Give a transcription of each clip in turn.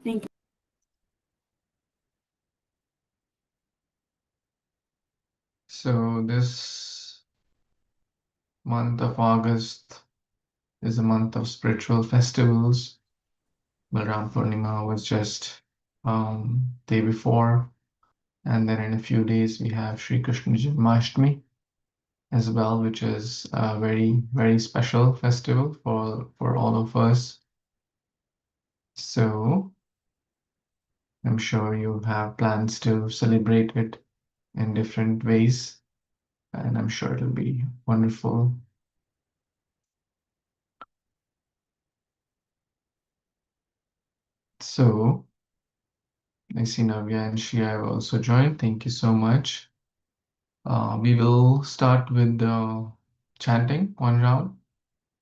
Thank you. So this month of August is a month of spiritual festivals. Balram Purnima was just day before, and then in a few days we have Sri Krishna Janmashtami as well, which is a very special festival for all of us. So I'm sure you have plans to celebrate it in different ways, and I'm sure it'll be wonderful. So I see Navya and Shia have also joined. Thank you so much. We will start with the chanting one round,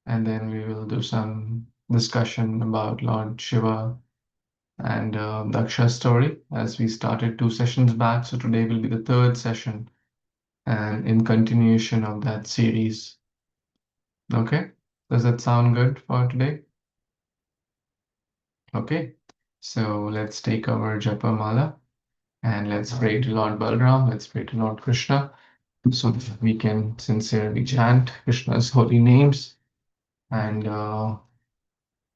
and then we will do some discussion about Lord Shiva and Daksha's story as we started 2 sessions back. So today will be the third session and in continuation of that series. Okay, does that sound good for today? Okay, so let's take our Japa Mala and let's pray to Lord Balram, let's pray to Lord Krishna, so that we can sincerely chant Krishna's holy names and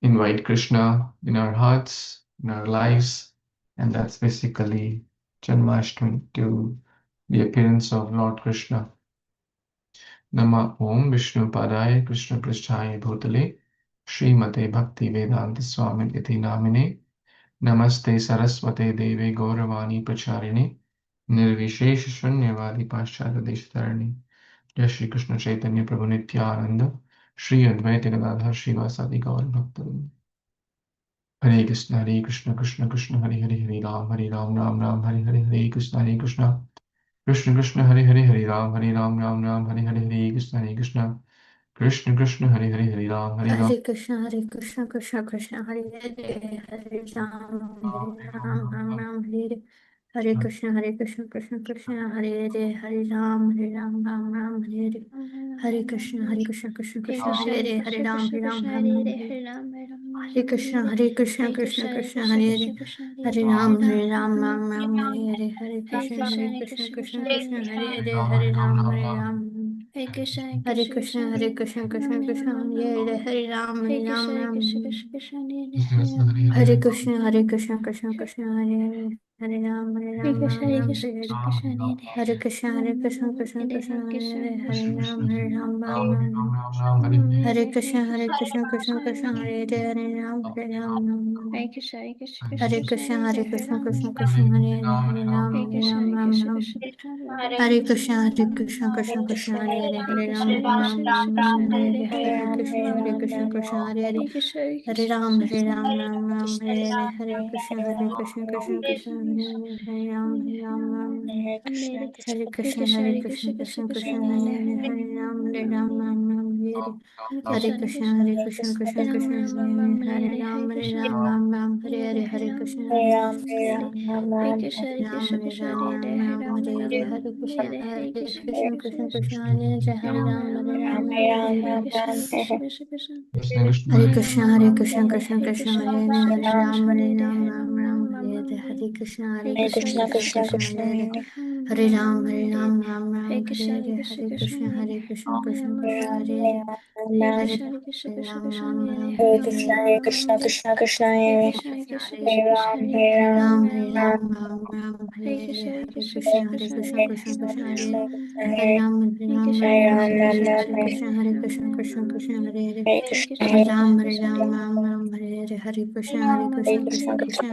invite Krishna in our hearts, in our lives. And that's basically Janmashtami, to the appearance of Lord Krishna. Nama Om Vishnu Padaya Krishna Prishthaya Bhutale Srimate Bhakti Vedanta Swami Iti Namine Namaste Saraswate Deve Gauravani Pracharine Nirvishesh Shunyavadi Paschala Deshtarani. Jai Shri Krishna Chaitanya Prabhu Nityananda Shri Advaita Gadadhar Srivasadi Gaur Bhakta. Hare Krishna Krishna Krishna Hare Hare Hare Ram Ram Hare Hare Hare Krishna Krishna Krishna Hare Ram Hare Hare Krishna Krishna Hare Ram. Hare Krishna, Hare Krishna, Krishna Krishna, Hare Hare, Hare Ram, Ram Hare Hare. Hare Krishna, Hare Krishna, Krishna Krishna, Hare Hare, Hare Ram, Ram Hare Hare. Hare Krishna, Hare Krishna, Krishna Krishna, Hare Hare, Hare Ram, Ram Hare Hare. Hare Krishna, Hare Krishna, Krishna Krishna, Hare Hare, Hare Ram, Ram Hare Hare. Hare Krishna, Hare Krishna, Krishna Krishna, Hare Hare, Hare Ram. Hare Krishna, Hare Krishna, Krishna Krishna, Hare Hare Ram, Ram. Hare Krishna, Hare Krishna, Krishna Krishna, Hare Hare Ram, Ram Hare Hare. Hare Krishna, Hare Krishna, Krishna Krishna, Hare Hare Ram, Hare Krishna, Hare Krishna, Krishna Krishna, Hare Hare Ram, Hare Ram. Krishna, Hare Krishna, Hare Krishna Krishna, Krishna, Hare Hare Krishna, Ram, Krishna Hare Krishna, Hare. Hare Hare Hare Krishna, Hare Krishna, Ram. Krishna Krishna, Hare Ram, Hare Hare Krishna, Hare Hare. Krishna, Krishna Hare Krishna, Krishna, Hare Hare Hare Krishna, Hare Krishna, Krishna Krishna, Hare Hare Hare Krishna, Ram, Hare Hare Krishna, Hare. Hare Krishna, Hare Hare Krishna, Ram, Hare Ram Hare Krishna, Hare Krishna, Krishna Krishna, Krishna, Hare Ram. Hare Hare Hare Krishna, Krishna, Hare Hare Krishna, Krishna, Krishna Krishna Krishna, Krishna, Hare Hare Ram, Hare Hare Hare Krishna, Hare Krishna, Krishna, Hare Krishna, Krishna Ram Krishna, Ram Ram Ram, Hare Hare Hare Krishna, Ram, Hare Hare Hare Hare Ram, Krishna, Hare Hare Krishna, Hare Krishna, Krishna Hare Ram Ram Ram, Hare Hare Krishna, Krishna Krishna, Hare Ram Ram Ram Ram, Hare Krishna, Hare Krishna, Krishna Krishna, Hare Ram Krishna, Hare Krishna Hare Krishna, Krishna, Hare Hare Krishna, Hare Krishna Ram, Krishna, Hare Hare Ram, Ram Ram Ram Hare Ram, Hare Krishna, Hare Hare Krishna, Krishna, Hare Krishna Krishna, Krishna, Krishna Krishna, Hare Hare Ram Hare Ram Ram, Ram, Hare Hare Ram, Ram Hare Ram, Krishna, Hare Hare Krishna, Hare Krishna Krishna, Hare Hare Krishna, Ram Krishna Ram Krishna, Ram, Hare Hare Hare Hare Krishna, Hare Krishna, Hare Krishna Ram, Krishna, Ram Hare Ram, Hare Hare Ram Hare Ram Ram, Hare Hare Krishna, Hare Krishna, Krishna, Hare Krishna Krishna, Krishna, Hare Hare Ram Ram, Hare Ram, Ram, Ram Ram, Hare Hare Krishna, Hare Hare Krishna, Krishna, Krishna Hare Krishna, Krishna, Hare Krishna Krishna, Ram Hare Ram, Hare Ram, Hare Hare Ram, Krishna, Ram Hare Ram, Krishna, Hare Krishna Hare Krishna, Krishna, Hare Hare Ram Krishna, Krishna Krishna, Ram, Hare Hare Hare Krishna, Hare Hare Ram, Krishna, Hare Krishna Ram, Hare Ram Ram, Hare Hare Hare Krishna, Hare Ram Krishna, Ram, Krishna Hare Krishna, Hare Hare Hare Krishna, Hare Hare Krishna, Ram, Krishna Hare Krishna, Ram, Hare Ram Ram, Ram Hare Hare Ram Hare Ram, Krishna, Hare Krishna, Hare Krishna Krishna, Krishna, Hare Krishna, Hare Krishna Hare Hare Ram, Hare Ram, Ram Ram, Hare Hare Krishna, Hare Krishna, Krishna, Hare Krishna Krishna, Hare Krishna Ram Krishna, Ram Hare Hare Ram, Hare Hare Ram, Ram Krishna, Hare Ram, Krishna, Hare Krishna Krishna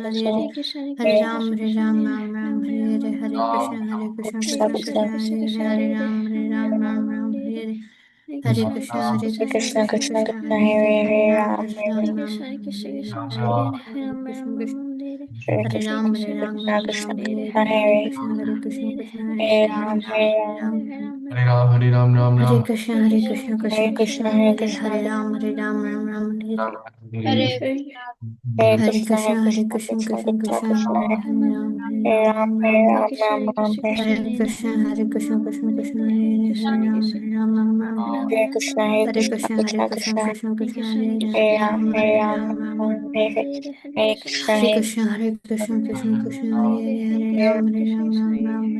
Hare Hare Ram Krishna, Ram Krishna Ram Hare Hare Ram, Hare Krishna, Ram, Krishna Ram Krishna Ram, Hare Hare Ram Hare Ram Krishna, Hare Krishna, Hare Krishna Hare Hare Krishna, Ram, Krishna Ram Krishna Hare Ram. Ram Hare Ram, Hare Ram. Krishna, Hare Hare Krishna, Krishna, Hare Krishna Krishna, Krishna, Krishna Hare Krishna Hare Hare Hare Ram Ram, Hare Ram Ram, Ram Ram, Hare Hare Krishna, Hare Krishna, Krishna Krishna, Hare Hare Ram, Hare Ram, Ram Ram. Hare Krishna, Hare Krishna, Krishna Krishna, Hare Hare Ram, Hare Ram, Ram Ram. Hare Krishna, Hare Krishna, Krishna Krishna, Hare Hare Ram, Hare Ram, Ram Ram. Hare Krishna, Hare Krishna, Krishna Krishna, Hare Hare Ram, Hare Ram, Ram Ram.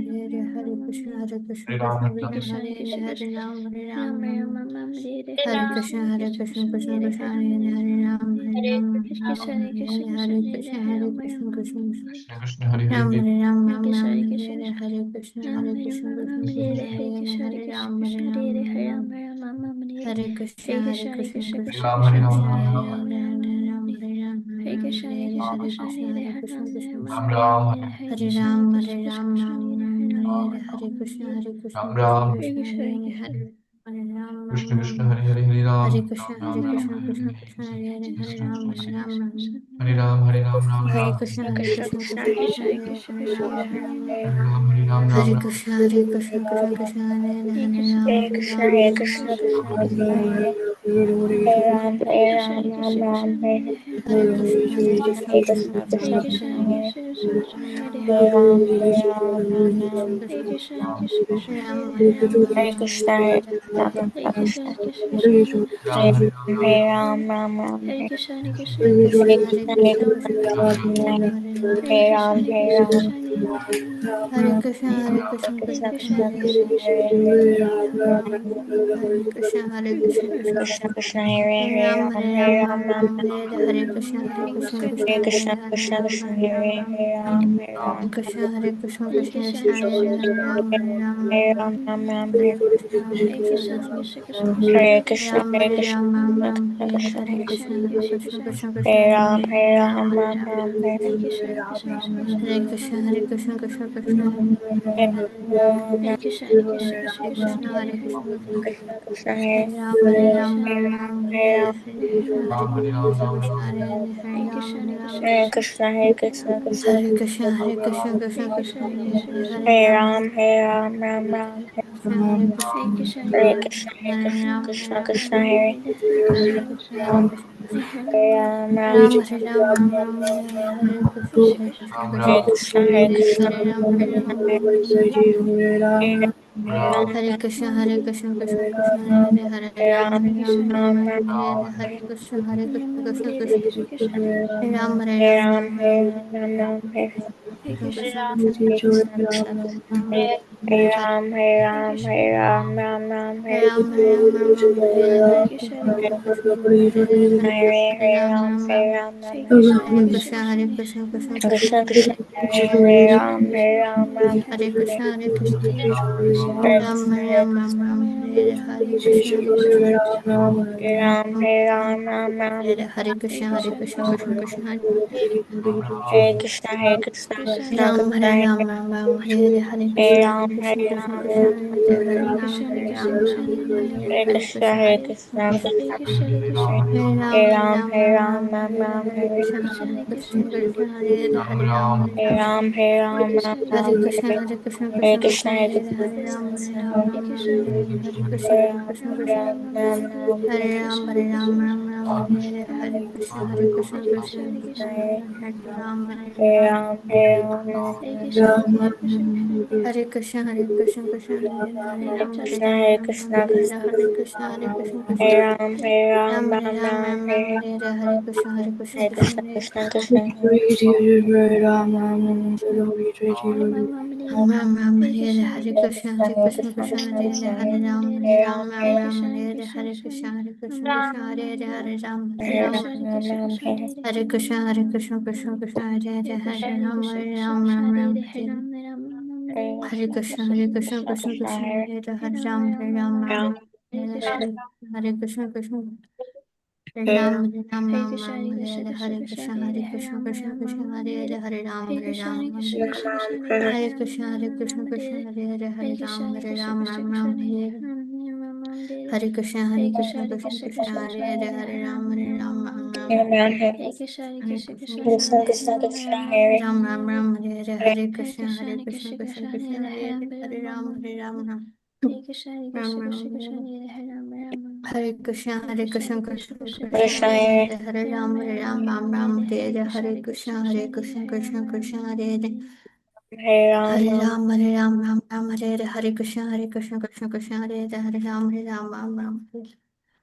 Hare Krishna, Hare Krishna, Krishna Krishna, Hare Hare Ram, Hare Ram, Ram Ram. Hare Krishna, Hare Krishna, Krishna Krishna, Hare Hare Ram, Hare Ram, Ram Hare Hare Krishna, Hare Krishna, Krishna Krishna, Ram Hare Ram, Ram Ram, Hare Hare Krishna, Hare Krishna, Krishna Krishna, Hare Ram, Hare Ram, Ram Ram. Hare Krishna, Hare Krishna, Krishna Krishna, Krishna Hare Ram, Hare Ram, Hare Ram, Hare Hare Krishna, Hare Krishna, Krishna Krishna, Hare Ram, Hare Ram, Ram Ram, Hare Krishna, Hare Krishna, Krishna Krishna, Hare Ram, Ram Krishna Ram. Hare Hare Hare Hare Ram Krishna, Ram Hare Ram Krishna, Krishna Krishna, Hare Ram, Hare Ram, Ram Hare Hare Krishna, Krishna Krishna, Hare Ram, Hare Ram Hare Ram Hare Ram Krishna, Hare Krishna, Krishna Krishna, Hare Ram, Hare Ram, Hare Krishna, Hare Krishna, Krishna Krishna, Hare Hare Krishna, Ram, Hare Ram, Hare Krishna, Hare Krishna, Krishna Krishna, Hare Ram, Hare Krishna, Hare Krishna, Krishna Krishna, Hare Krishna, Hare Krishna, Krishna Krishna, Hare Ram, Ram Ram, Hare Krishna, Hare Krishna, Krishna Hare Ram, Hare Ram, Ram Hare Krishna, Hare Krishna, Krishna Krishna, Hare Ram, Hare Ram, Hare Krishna, Hare Krishna, Krishna Ram, Hare Ram, Ram Ram, Hare Krishna, Hare Krishna, Krishna Krishna, Hare Ram, Hare Ram, Hare Krishna, Hare Krishna, Krishna Krishna, Hare Ram, Hare Krishna, Hare Krishna, Krishna Hare Ram, Hare Ram, Ram Ram, Hare Krishna, Hare Krishna, Krishna Hare Ram, Hare Ram, Hare Krishna, Hare Krishna, Krishna Krishna, Hare Ram, Krishna, Hare Krishna, Hare Ram, Hare Hare Krishna, Hare Krishna, Krishna Ram, Hare Ram, Ram Ram, Hare Krishna, Hare Krishna, Krishna Hare Ram, Hare Ram, Hare Krishna, Hare Krishna, Krishna Krishna, Hare Ram, Hare Ram, Ram Ram, Hare Krishna, Hare Krishna, Krishna Krishna, Hare Ram, Hare Ram, Ram Ram, Krishna, Krishna, Krishna Krishna, Ram, Hare Ram, Hare Ram, Ram Ram, Hare Krishna, Krishna Krishna, Hare Ram, Ram Ram, Hare Krishna, Hare Krishna, Krishna Krishna, Hare Krishna, Hare Krishna, Ram, Hare Ram, Ram Ram, Hare Krishna, Hare Krishna, Hare Krishna, Hare Krishna, Krishna Krishna, Ram, Hare Ram, Ram Ram, Hare Krishna, Hare Krishna, Krishna Krishna, Hare Ram, Hare Ram, Ram Hare Krishna, Hare Krishna, Hare Ram, Hare Ram, Ram Ram, Hare Krishna, Hare Krishna, Krishna Hare Ram, Hare Ram, Hare Krishna, Hare Krishna, Krishna Krishna, Hare Ram, Hare Ram, Ram Hare Krishna, Hare Krishna, Krishna Hare Ram, Ram Ram, Hare Krishna, Hare Krishna, Krishna Hare Ram, Hare Ram. Hare Krishna, Hare Krishna, Krishna Hare Ram, Hare Krishna, Hare Krishna, Krishna Ram, Hare Ram, Ram Ram, Hare Krishna, Hare Krishna, Krishna Ram Ram, Hare Krishna, Hare Krishna, Krishna Hare Ram, Ram Ram, Hare Krishna, Hare Krishna, Krishna Hare Ram, Hare Ram. Hare Krishna, Hare Krishna, Krishna Krishna, Hare Ram, Ram Ram, Hare Krishna, Hare Krishna, Krishna Krishna, Hare Ram, Ram Hare Krishna, Krishna Ram, Hare Krishna, Hare Krishna, Krishna Krishna, Hare Ram, Hare Krishna, Hare Krishna, Krishna Hare Ram, Hare Krishna, Hare Krishna, Krishna Krishna, Hare Ram, Hare Krishna, Krishna Hare Krishna, Hare Krishna, Krishna Krishna, Hare Ram, Ram Hare Krishna, Krishna Krishna, Krishna Hare Hare Hare, Ram Ram, Hare Hare, Hare Krishna, Krishna Krishna, Hare Hare Ram Hare Ram Ram Ram, Hare Krishna, Krishna Krishna, Hare Hare Ram, Hare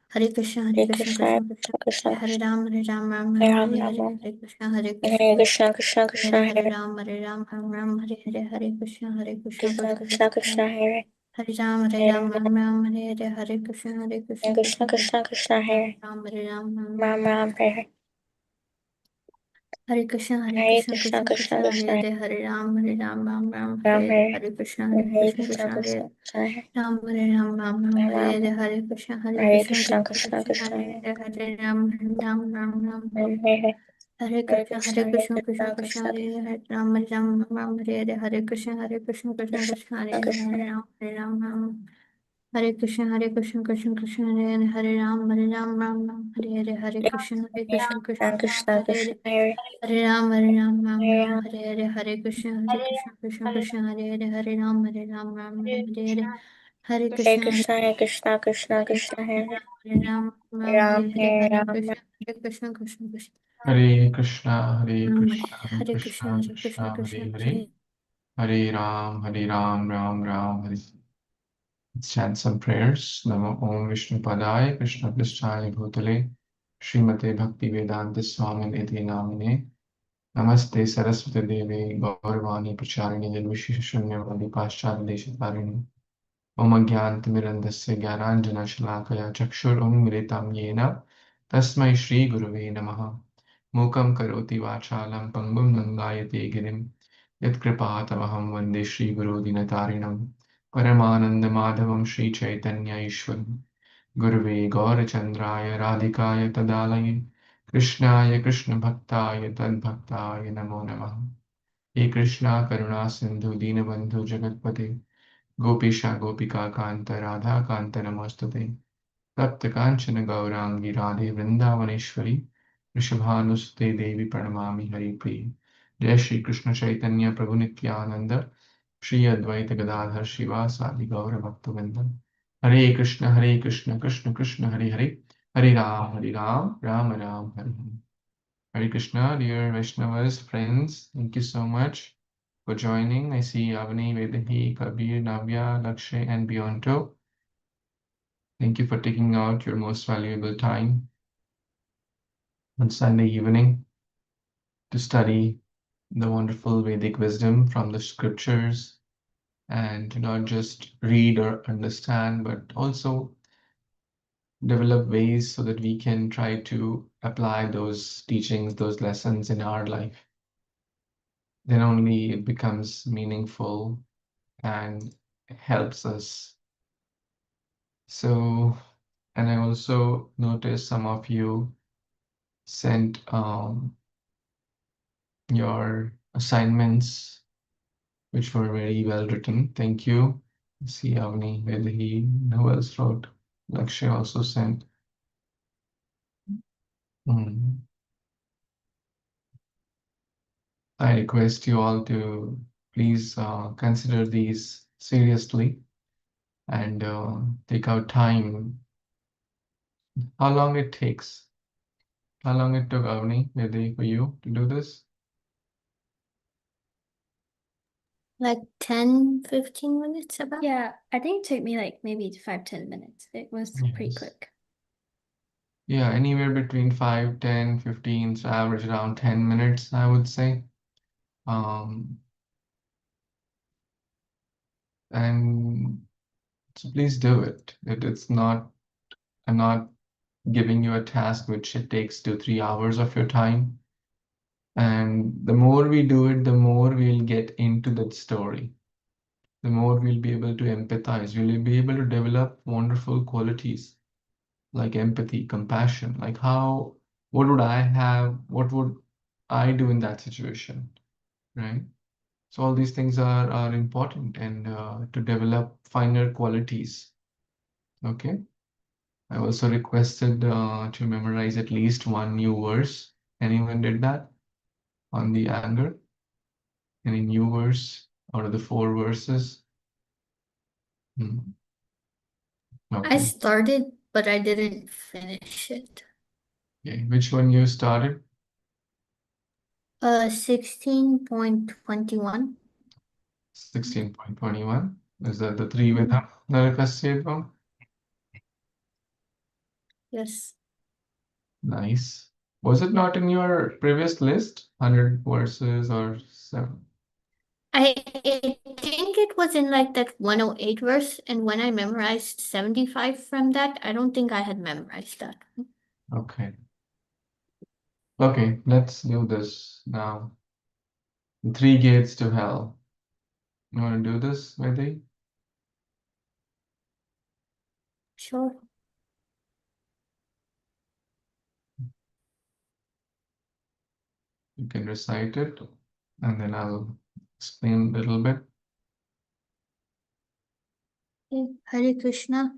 Krishna, Hare Krishna Krishna Krishna, Krishna Hare Krishna Ram, Hare Ram Hare Ram Ram Hare Krishna, Krishna Hare Krishna Krishna Krishna Hare Hare Ram, Hare Krishna, Krishna Krishna Krishna Krishna Hare Hare Hare Ram, Hare Krishna, Krishna Krishna Krishna Hare Ram Ram Hare Hare Krishna, Hare Krishna Krishna Krishna, Krishna Krishna Hare Ram, Ram Hare Hare Krishna, Hare Krishna Krishna Krishna, Krishna Hare Krishna Hare Ram, Ram Hare Krishna, Hare Krishna Krishna Krishna, Krishna Krishna Hare Hare Ram, Ram Hare Hare Hare Krishna, Krishna Hare Krishna Krishna, Krishna Krishna Hare Ram, Hare Krishna, Krishna Krishna, Krishna Krishna Hare Ram. Hare Krishna, Krishna Hare Ram, Hare Krishna, Krishna Krishna Krishna Krishna Hare Ram, Hare Hare Krishna, Krishna Hare Hare Krishna, Krishna Hare Krishna Krishna Krishna Hare Hare Ram Krishna Hare Krishna, Hare Krishna, Hare Krishna Krishna, Krishna, Hare Hare, Hare Hare Ram, Ram Ram, Hare. Let's chant some prayers. Namo Om Vishnu Padaya, Krishna Prishthaya Bhutale, Srimate Bhakti Vedanta Swami Niti Namine, Namaste Saraswati Devi, Gauravani Pracharine, Nirvishisha Shunyavadi Paschal Deshitarine. Om Ajnanatimirandasya Jnananjana Chakshurunmilitam Yena Tasmai Shri Gurave Namaha Mukam Karoti Vachalam Pangum Nandayate Girim Yat Kripatamaham Vande Shri Guru Dinatarinam Paramananda Madhavam Shri Chaitanya Ishwaram Gurave Gaurachandraya Radhikaya Tadalaye Krishnaya Krishna Bhaktaya Tadbhaktaya Namo Namaha He Krishna Karuna Sindhu Dinabandhu Jagatpate गोपीशा गोपिका कांत राधा कांत नमस्तुते तप्त कांचन गौरांगी राधे वृंदावनेश्वरी वृषभानुसुते देवी प्रणमामि हरिप्रिय जय श्री कृष्ण चैतन्य प्रभु नित्यानंद श्री अद्वैत गदाधर शिवासादि गौर भक्तवृंद हरे Krishna Krishna Krishna Hare Hare Hare Ram Ram Ram Hare Hare Hare Krishna, dear Vaishnavas, friends, thank you so much for joining. I see Avani, Vedahi, Kabir, Navya, Lakshay, and Beyonto. Thank you for taking out your most valuable time on Sunday evening to study the wonderful Vedic wisdom from the scriptures and to not just read or understand, but also develop ways so that we can try to apply those teachings, those lessons in our life. Then only it becomes meaningful and helps us. So, and I also noticed some of you sent your assignments, which were very well written. Thank you. See Avni, Vedahi, who else wrote? Lakshay also sent. Mm. I request you all to please consider these seriously and take out time. How long it takes? How long it took, Avni, Vedahi, for you to do this? like 10-15 minutes about. Yeah, I think it took me like maybe 5-10 minutes. It was pretty Yes. quick. Yeah, anywhere between 5, 10, 15, so average around 10 minutes, I would say. And so please do it. It's not, I'm not giving you a task which it takes 2-3 hours of your time. And the more we do it, the more we'll get into that story. The more we'll be able to empathize. We'll be able to develop wonderful qualities like empathy, compassion, like what would I have? What would I do in that situation? Right? So all these things are important and to develop finer qualities. Okay. I also requested to memorize at least one new verse. Anyone did that on the anger? Any new verse out of the 4 verses? Hmm. I Okay. started, but I didn't finish it. Okay, which one you started? 16.21. 16.21. Is that the three Vedam Narakasya? Yes. Nice. Was it not in your previous list? 100 verses or 7? I think it was in like that 108 verse, and when I memorized 75 from that, I don't think I had memorized that. Okay. Okay, let's do this now. The three gates to hell. You want to do this, Vedi? Sure. You can recite it, and then I'll explain a little bit. Okay. Hare Krishna.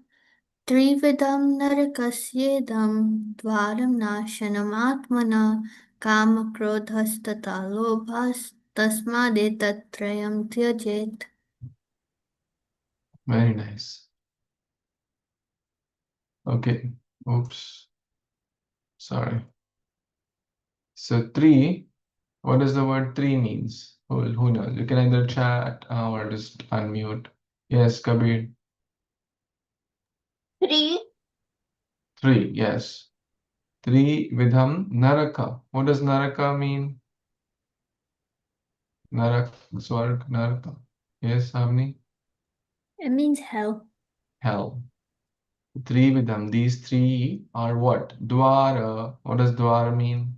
Trividam narakasyedam dvaram nashanam atmana kama krodhastata lobhas tasmadetattrayam tyajet. Very nice. Okay. Oops. Sorry. So three, what does the word three means? Who knows? You can either chat or just unmute. Yes, Kabir. Three. Three, yes. Three vidham naraka. What does naraka mean? Narak, Swarg, naraka. Yes, Avni? It means hell. Hell. Three vidham. These three are what? Dwara. What does dwara mean?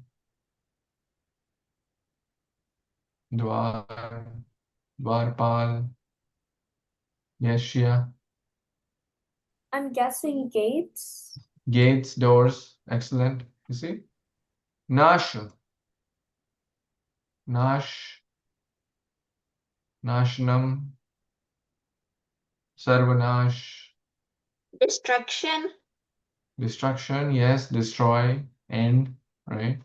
Dwar, Dwarpal. Yes, Shia. I'm guessing gates. Gates, doors. Excellent. You see? Nash. Nash. Nashnam. Sarvanash. Destruction. Destruction. Yes, destroy. End. Right?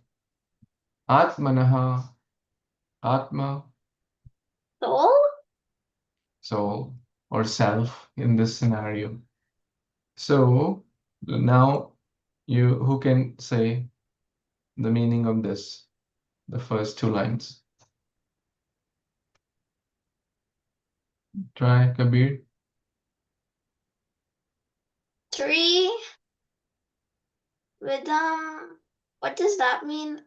Atmanaha. Atma. Soul. Soul or self in this scenario. So now who can say the meaning of this, the first two lines? Try, Kabir. Three. Rhythm. What does that mean?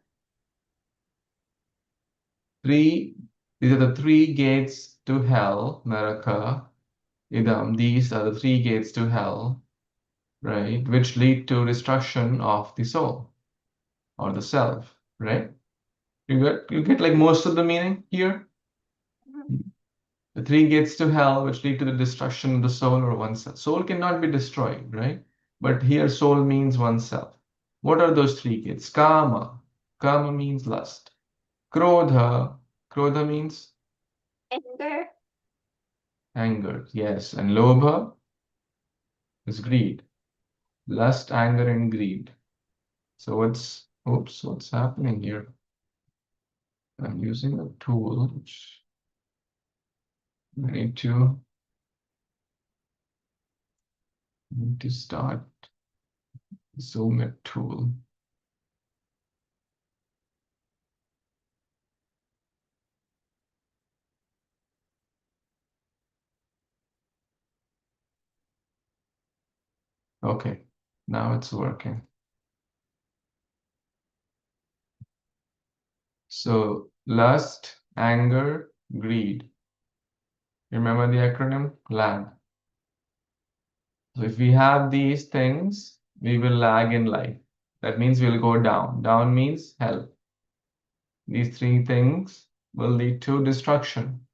These are the three gates to hell, Naraka, Idam. These are the three gates to hell, right, which lead to destruction of the soul or the self, right? You get like most of the meaning here? The three gates to hell, which lead to the destruction of the soul or oneself. Soul cannot be destroyed, right? But here, soul means oneself. What are those three gates? Kama. Kama means lust. Krodha. Krodha means Anger. anger. Yes. And Lobha is greed. Lust, anger, and greed. So what's happening here? I'm using a tool which I need to start Zoom it tool. Okay, now it's working. So lust, anger, greed. Remember the acronym? LAG. So if we have these things, we will lag in life. That means we'll go down. Down means hell. These three things will lead to destruction.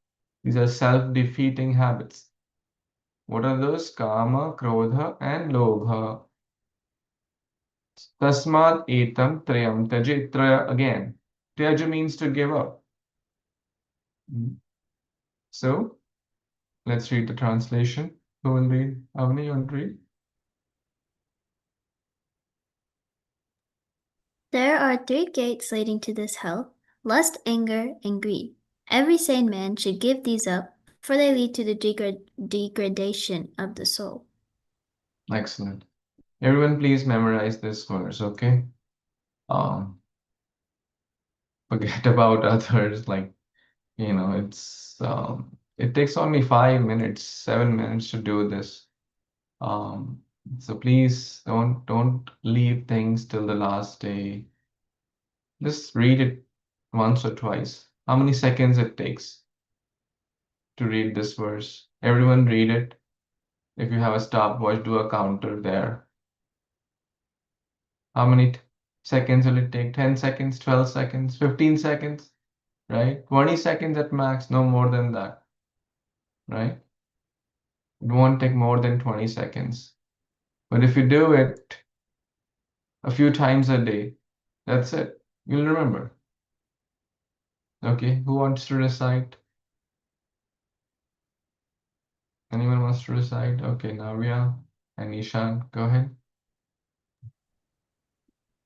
These are self-defeating habits. What are those? Kama, Krodha, and Lobha. Tasmat etam trayam taje. Traya again. Tyaja means to give up. So let's read the translation. Who will read? Avni, you want to read? There are three gates leading to this hell: lust, anger, and greed. Every sane man should give these up, for they lead to the degradation of the soul. Excellent. Everyone, please memorize this verse, okay? Forget about others. Like, it takes only 5 minutes, 7 minutes to do this. So please don't leave things till the last day. Just read it once or twice. How many seconds it takes to read this verse? Everyone read it. If you have a stopwatch, do a counter there. How many seconds will it take? 10 seconds, 12 seconds, 15 seconds, right? 20 seconds at max, no more than that, right? It won't take more than 20 seconds. But if you do it a few times a day, that's it. You'll remember. Okay, who wants to recite? Anyone wants to recite? Okay, Navya and Ishan, go ahead.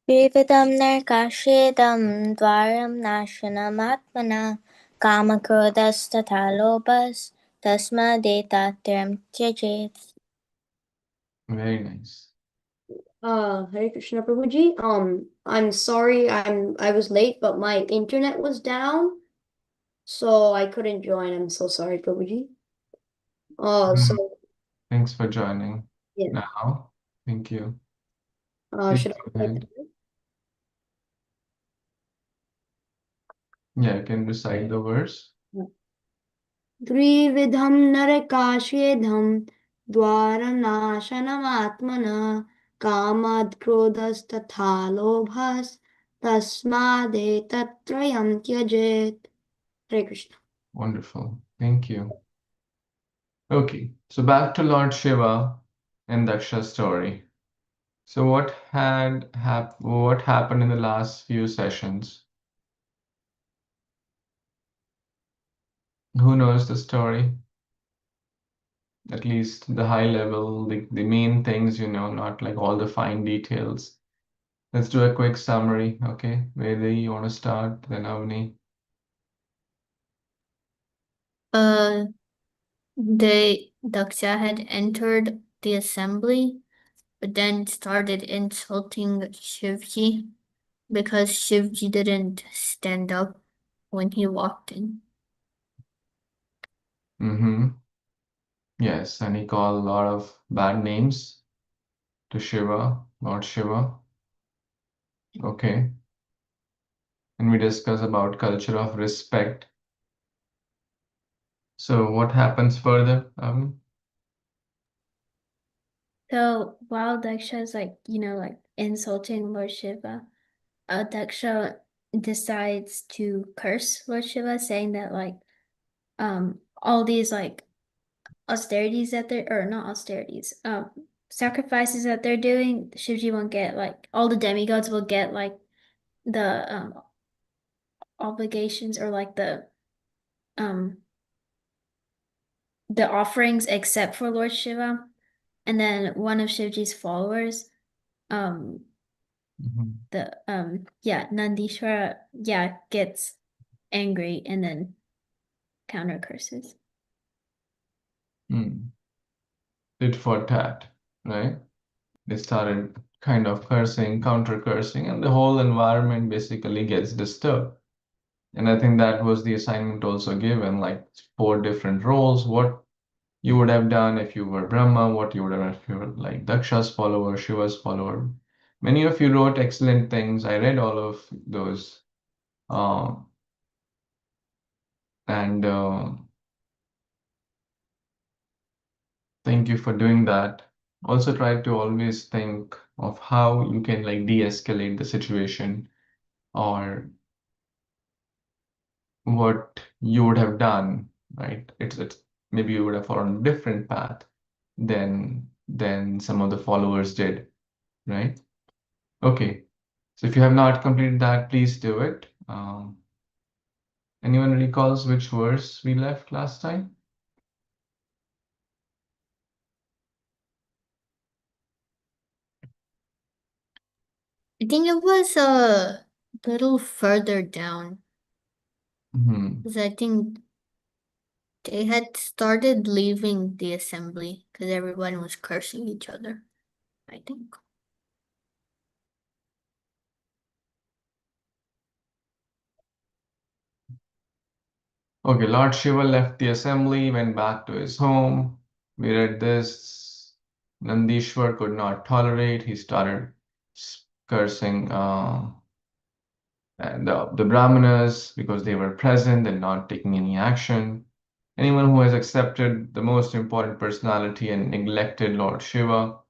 त्रिविधं नरकाश्येदं द्वारं नाशनमात्मना कामक्रोधस्तथा लोभस्तस्मादेतात्रयं त्यजेत्. Very nice. Hare Krishna Prabhuji. I'm sorry I was late, but my internet was down, so I couldn't join. I'm so sorry, Prabhuji. So Thanks for joining. yeah. Now, thank you. Should I Go recite ahead. the verse? Yeah, you can recite the verse. त्रिविधं नरकाश्येदं द्वारनाशनमात्मनः कामात् क्रोधस्तथा लोभस्तस्मादेतत्त्रयं त्यजेत्. Hare Krishna. Wonderful. Thank you. Okay, so back to Lord Shiva and Daksha's story. So what happened in the last few sessions? Who knows the story? At least the high level, the main things, not like all the fine details. Let's do a quick summary, okay? Vedi, you want to start? Then Avni. Daksha had entered the assembly, but then started insulting Shivji because Shivji didn't stand up when he walked in. Yes, and he called a lot of bad names to Shiva, Lord Shiva. Okay. And we discuss about culture of respect. So what happens further? So while Daksha is like insulting Lord Shiva, Daksha decides to curse Lord Shiva, saying that all these austerities that they're or not austerities, sacrifices that they're doing, Shivji won't get all the demigods will get the obligations or the offerings except for Lord Shiva. And then one of Shivji's followers, Nandishvara, gets angry and then counter curses. Tit for tat, right? They started kind of cursing, counter cursing, and the whole environment basically gets disturbed. And I think that was the assignment also given, like 4 different roles, what you would have done if you were Brahma, what you would have done if you were like Daksha's follower, Shiva's follower. Many of you wrote excellent things. I read all of those. And thank you for doing that. Also try to always think of how you can like de-escalate the situation or what you would have done, right? It's maybe you would have followed a different path than some of the followers did, right? Okay, so if you have not completed that, please do it. Anyone recalls which verse we left last time? I think it was a little further down because I think they had started leaving the assembly because everyone was cursing each other, I think. Okay, Lord Shiva left the assembly, went back to his home. We read this. Nandishwar could not tolerate. He started cursing and the Brahmanas because they were present and not taking any action. Anyone who has accepted the most important personality and neglected Lord Shiva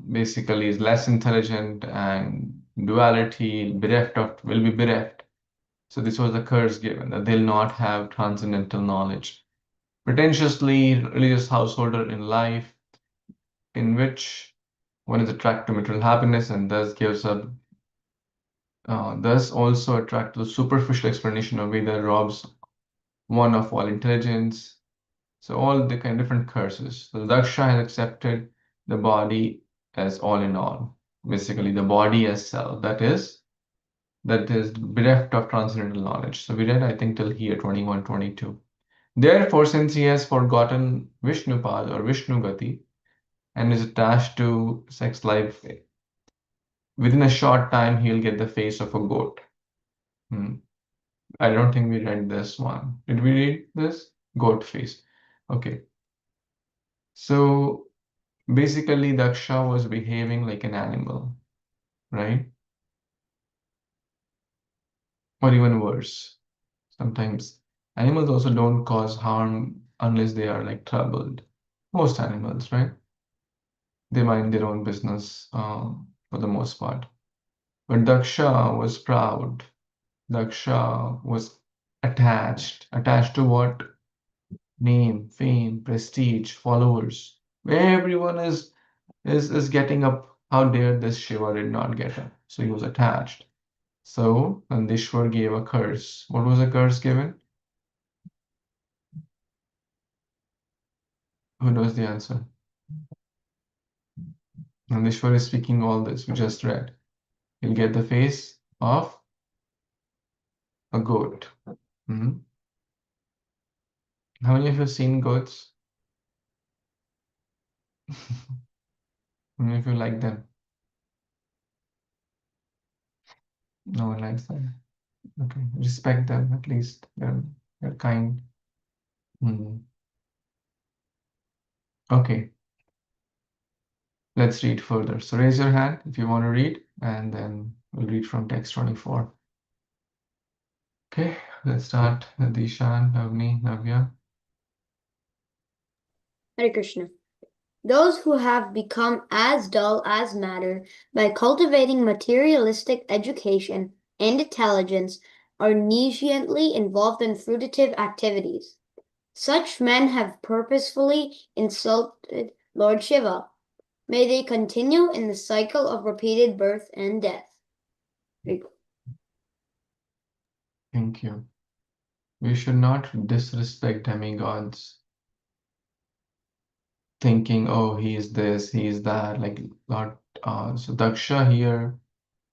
basically is less intelligent and duality, will be bereft. So this was the curse given that they'll not have transcendental knowledge. Pretentiously religious householder in life, in which one is attracted to material happiness and thus gives up, thus also attracted to the superficial explanation of Veda, robs one of all intelligence. So all the kind of different curses. So Daksha has accepted the body as all in all, basically the body as self. That is bereft of transcendental knowledge. So we read, I think, till here, 21, 22. Therefore, since he has forgotten Vishnupad or Vishnugati and is attached to sex life, within a short time he'll get the face of a goat. I don't think we read this one. Did we read this? Goat face. Okay. So basically, Daksha was behaving like an animal, right? Or even worse. Sometimes animals also don't cause harm unless they are like troubled. Most animals, right? They mind their own business for the most part. But Daksha was proud. Daksha was attached to what? Name, fame, prestige, followers. Everyone is getting up. How dare this Shiva did not get up? So he was attached. So Nandishwar gave a curse. What was the curse given? Who knows the answer? Nandishwar is speaking all this we just read. He'll get the face of a goat. Mhm. How many of you have seen goats? How many of you like them? No one likes them. Okay, respect them at least. They're kind. Okay, let's read further. So raise your hand if you want to read, and then we'll read from text 24. Okay, let's start. Dishan, Navni, Navya. Hare Krishna. Those who have become as dull as matter by cultivating materialistic education and intelligence are negligently involved in fruitive activities. Such men have purposefully insulted Lord Shiva. May they continue in the cycle of repeated birth and death. Thank you. We should not disrespect demigods, thinking, oh, he is this, he is that. Like Lord, so Daksha here,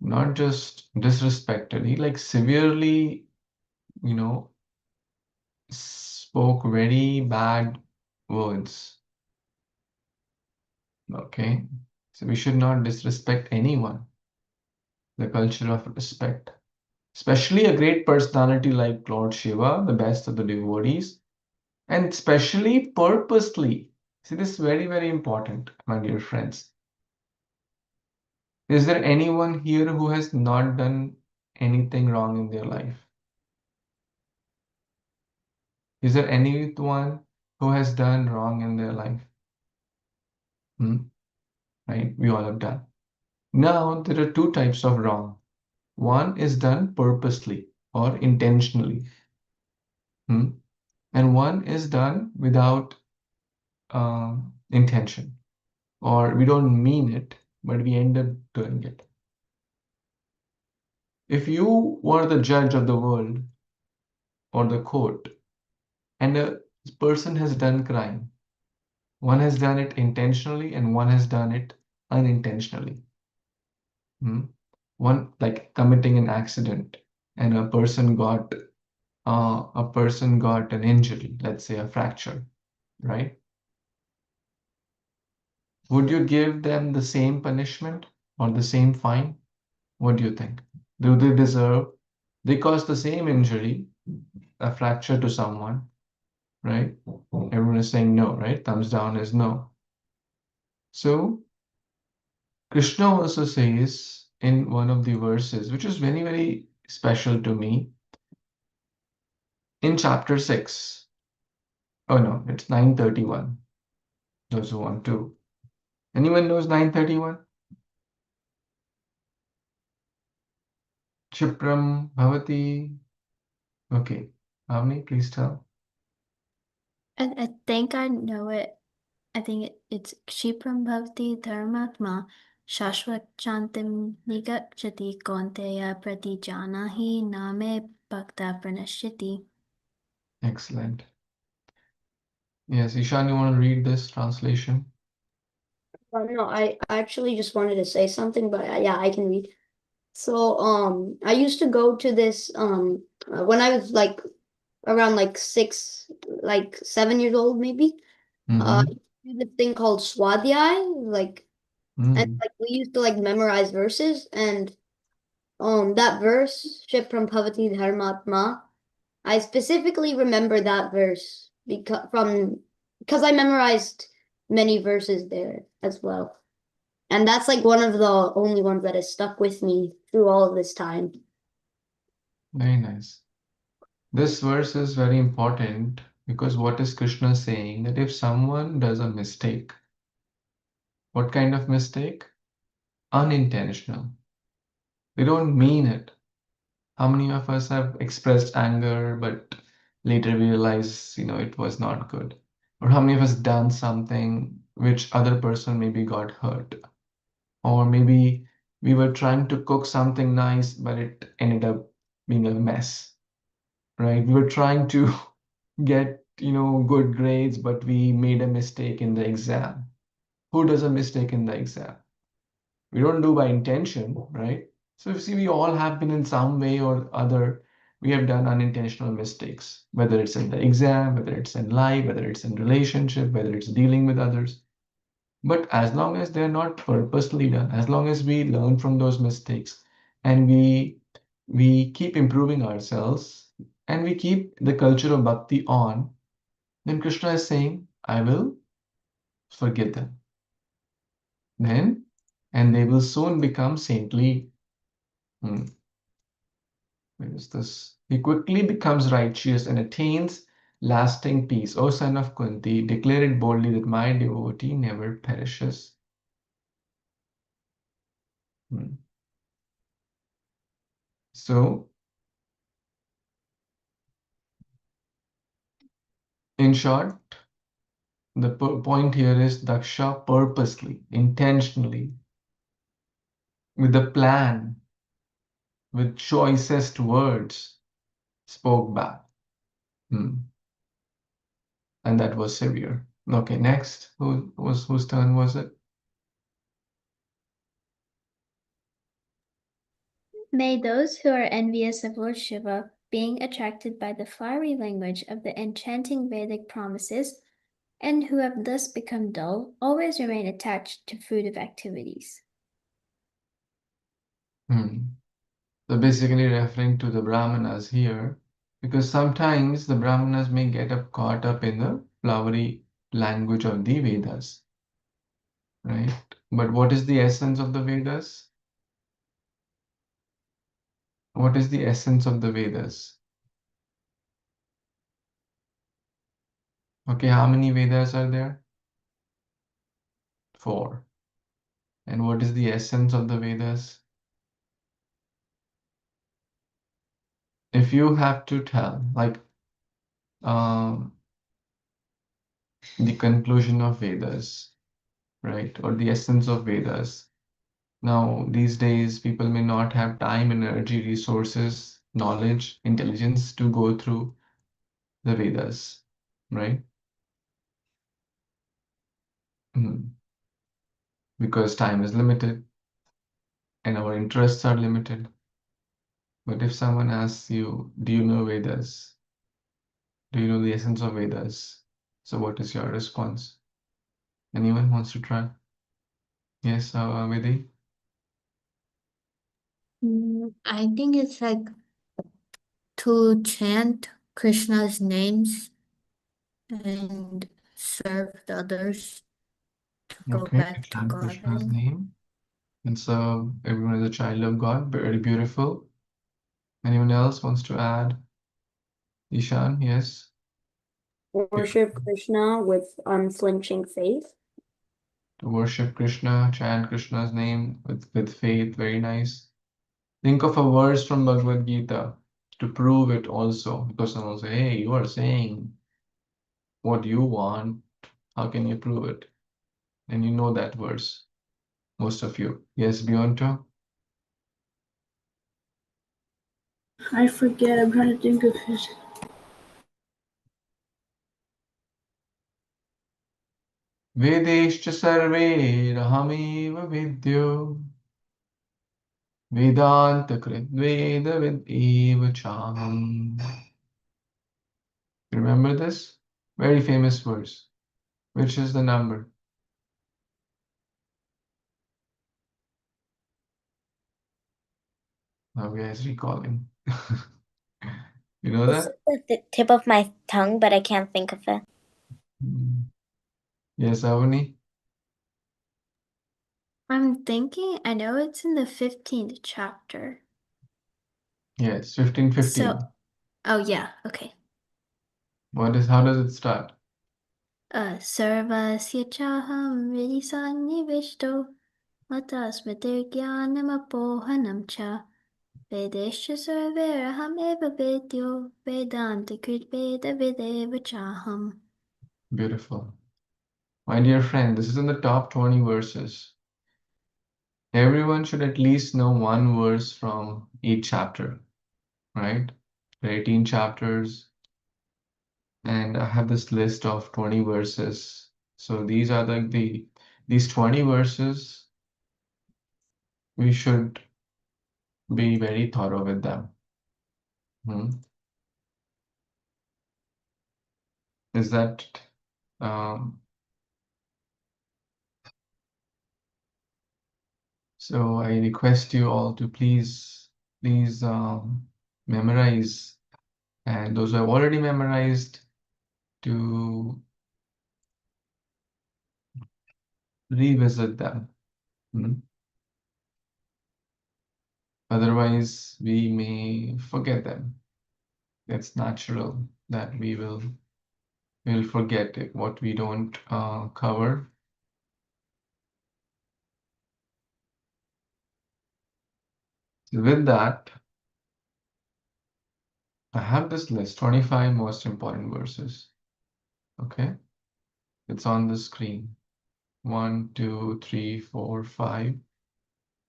not just disrespected, he like severely, spoke very bad words. Okay, so we should not disrespect anyone. The culture of respect, especially a great personality like Lord Shiva, the best of the devotees, and especially purposely. See, this is very, very important, my dear friends. Is there anyone here who has not done anything wrong in their life? Is there anyone who has done wrong in their life? Right? We all have done. Now, there are two types of wrong. One is done purposely or intentionally. And one is done without intention, or we don't mean it, but we end up doing it. If you were the judge of the world or the court, and a person has done crime, one has done it intentionally and one has done it unintentionally. One like committing an accident, and a person got an injury, let's say a fracture, right? Would you give them the same punishment or the same fine? What do you think? Do they deserve? They caused the same injury. a fracture to someone, right? Everyone is saying no, right? Thumbs down is no. So Krishna also says in one of the verses, which is very, very special to me, in chapter 6. Oh no, it's 931. Those who want to. Anyone knows 931? Chipram Bhavati. Okay. Avni, please tell. I think I know it. I think it's Kshipram Bhavati Dharmatma Shashvatantim Nigachati Kaunteya Pratijanahi Name Bhakta Pranashyati. Excellent. Yes, Ishan, you want to read this translation? No, I actually just wanted to say something, but yeah, I can read. So, I used to go to this when I was like around like 7 years old, maybe. I Mm-hmm. used to do this thing called Swadhyay, and Mm. like we used to like memorize verses, and that verse, Shipram Bhavati Dharmatma, I specifically remember that verse because I memorized many verses there as well. And that's like one of the only ones that has stuck with me through all of this time. Very nice. This verse is very important because what is Krishna saying? That if someone does a mistake, what kind of mistake? Unintentional. They don't mean it. How many of us have expressed anger, but later we realize, it was not good? Or how many of us done something which other person maybe got hurt? Or maybe we were trying to cook something nice, but it ended up being a mess, right? We were trying to get, good grades, but we made a mistake in the exam. Who does a mistake in the exam? We don't do by intention, right? So you see, we all have been in some way or other, we have done unintentional mistakes, whether it's in the exam, whether it's in life, whether it's in relationship, whether it's dealing with others. But as long as they're not purposely done, as long as we learn from those mistakes and we keep improving ourselves and we keep the culture of bhakti on, then Krishna is saying, I will forgive them. Then, and they will soon become saintly. Hmm. Where is this? He quickly becomes righteous and attains lasting peace. O son of Kunti, declare it boldly that my devotee never perishes. Hmm. So, in short, the point here is Daksha purposely, intentionally, with a plan, with choicest words, spoke back. Hmm. And that was severe. Okay, next, whose turn was it? May those who are envious of Lord Shiva, being attracted by the flowery language of the enchanting Vedic promises, and who have thus become dull, always remain attached to fruitive activities. Hmm. So basically referring to the Brahmanas here, because sometimes the Brahmanas may get caught up in the flowery language of the Vedas, right? But what is the essence of the Vedas? What is the essence of the Vedas? Okay, how many Vedas are there? 4. And what is the essence of the Vedas? If you have to tell, like um, the conclusion of Vedas, right? Or the essence of Vedas. Now, these days, people may not have time, energy, resources, knowledge, intelligence to go through the Vedas, right? Because time is limited and our interests are limited. But if someone asks you, do you know Vedas? Do you know the essence of Vedas? So what is your response? Anyone wants to try? Yes, Vidhi? I think it's like to chant Krishna's names and serve the others to go Okay, back to chant God. Krishna's Right? name and serve everyone as a child of God. Very beautiful. Anyone else wants to add? Ishan, yes. Worship Krishna with unflinching faith. To worship Krishna, chant Krishna's name with faith. Very nice. Think of a verse from Bhagavad Gita to prove it also. Because someone will say, hey, you are saying what you want. How can you prove it? And you know that verse, most of you. Yes, Beyonto? I forget. I'm trying to think of his. Vedeshcha sarve rahamev vidyo Vedanta krit veda vid eva chaham. Remember this? Very famous verse. Which is the number? Now guys recalling. You know It's that? at the tip of my tongue, but I can't think of it. Yes, Avani? I'm thinking, I know it's in the 15th chapter. Yes, 1515. Oh yeah, okay. How does it start? Sarvasya chaham hridhi sannivishto mata smritirjnanapohanam cha vedescha sarveraham eva vedyo vedanta krit veda videva chaham. Beautiful. My dear friend, this is in the top 20 verses. Everyone should at least know one verse from each chapter, right? There are 18 chapters, and I have this list of 20 verses. So these are these 20 verses, we should be very thorough with them. Is that so I request you all to please memorize, and those who have already memorized to revisit them. Otherwise, we may forget them. It's natural that we'll forget it, what we don't cover. With that, I have this list, 25 most important verses. Okay, it's on the screen. 1, 2, 3, 4, 5.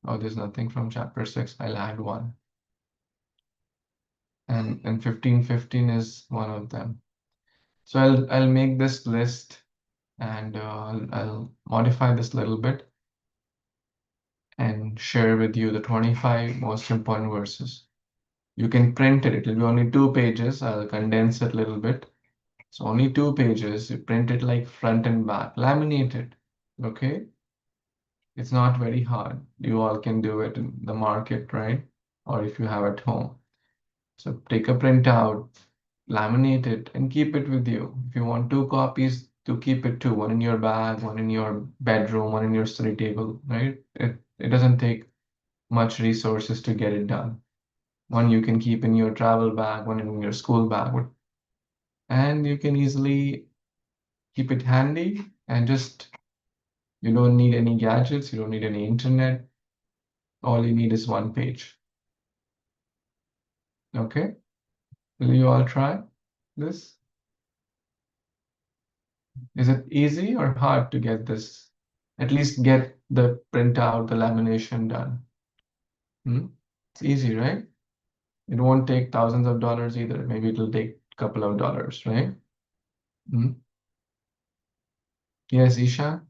Oh, there's nothing from chapter 6. I'll add one. And 1515 is one of them. So I'll make this list, and I'll modify this a little bit and share with you the 25 most important verses. You can print it. It'll be only 2 pages. I'll condense it a little bit. So only 2 pages. You print it like front and back. Laminate it. Okay? It's not very hard. You all can do it in the market, right? Or if you have at home. So take a printout, laminate it, and keep it with you. If you want 2 copies, to keep it 2, one in your bag, one in your bedroom, one in your study table, right? It doesn't take much resources to get it done. One you can keep in your travel bag, one in your school bag, and you can easily keep it handy, and just you don't need any gadgets, you don't need any internet. All you need is 1 page. Okay? Will you all try this? Is it easy or hard to get this? At least get the printout, the lamination done. It's easy, right? It won't take thousands of dollars either. Maybe it'll take a couple of dollars, right? Yes, Isha?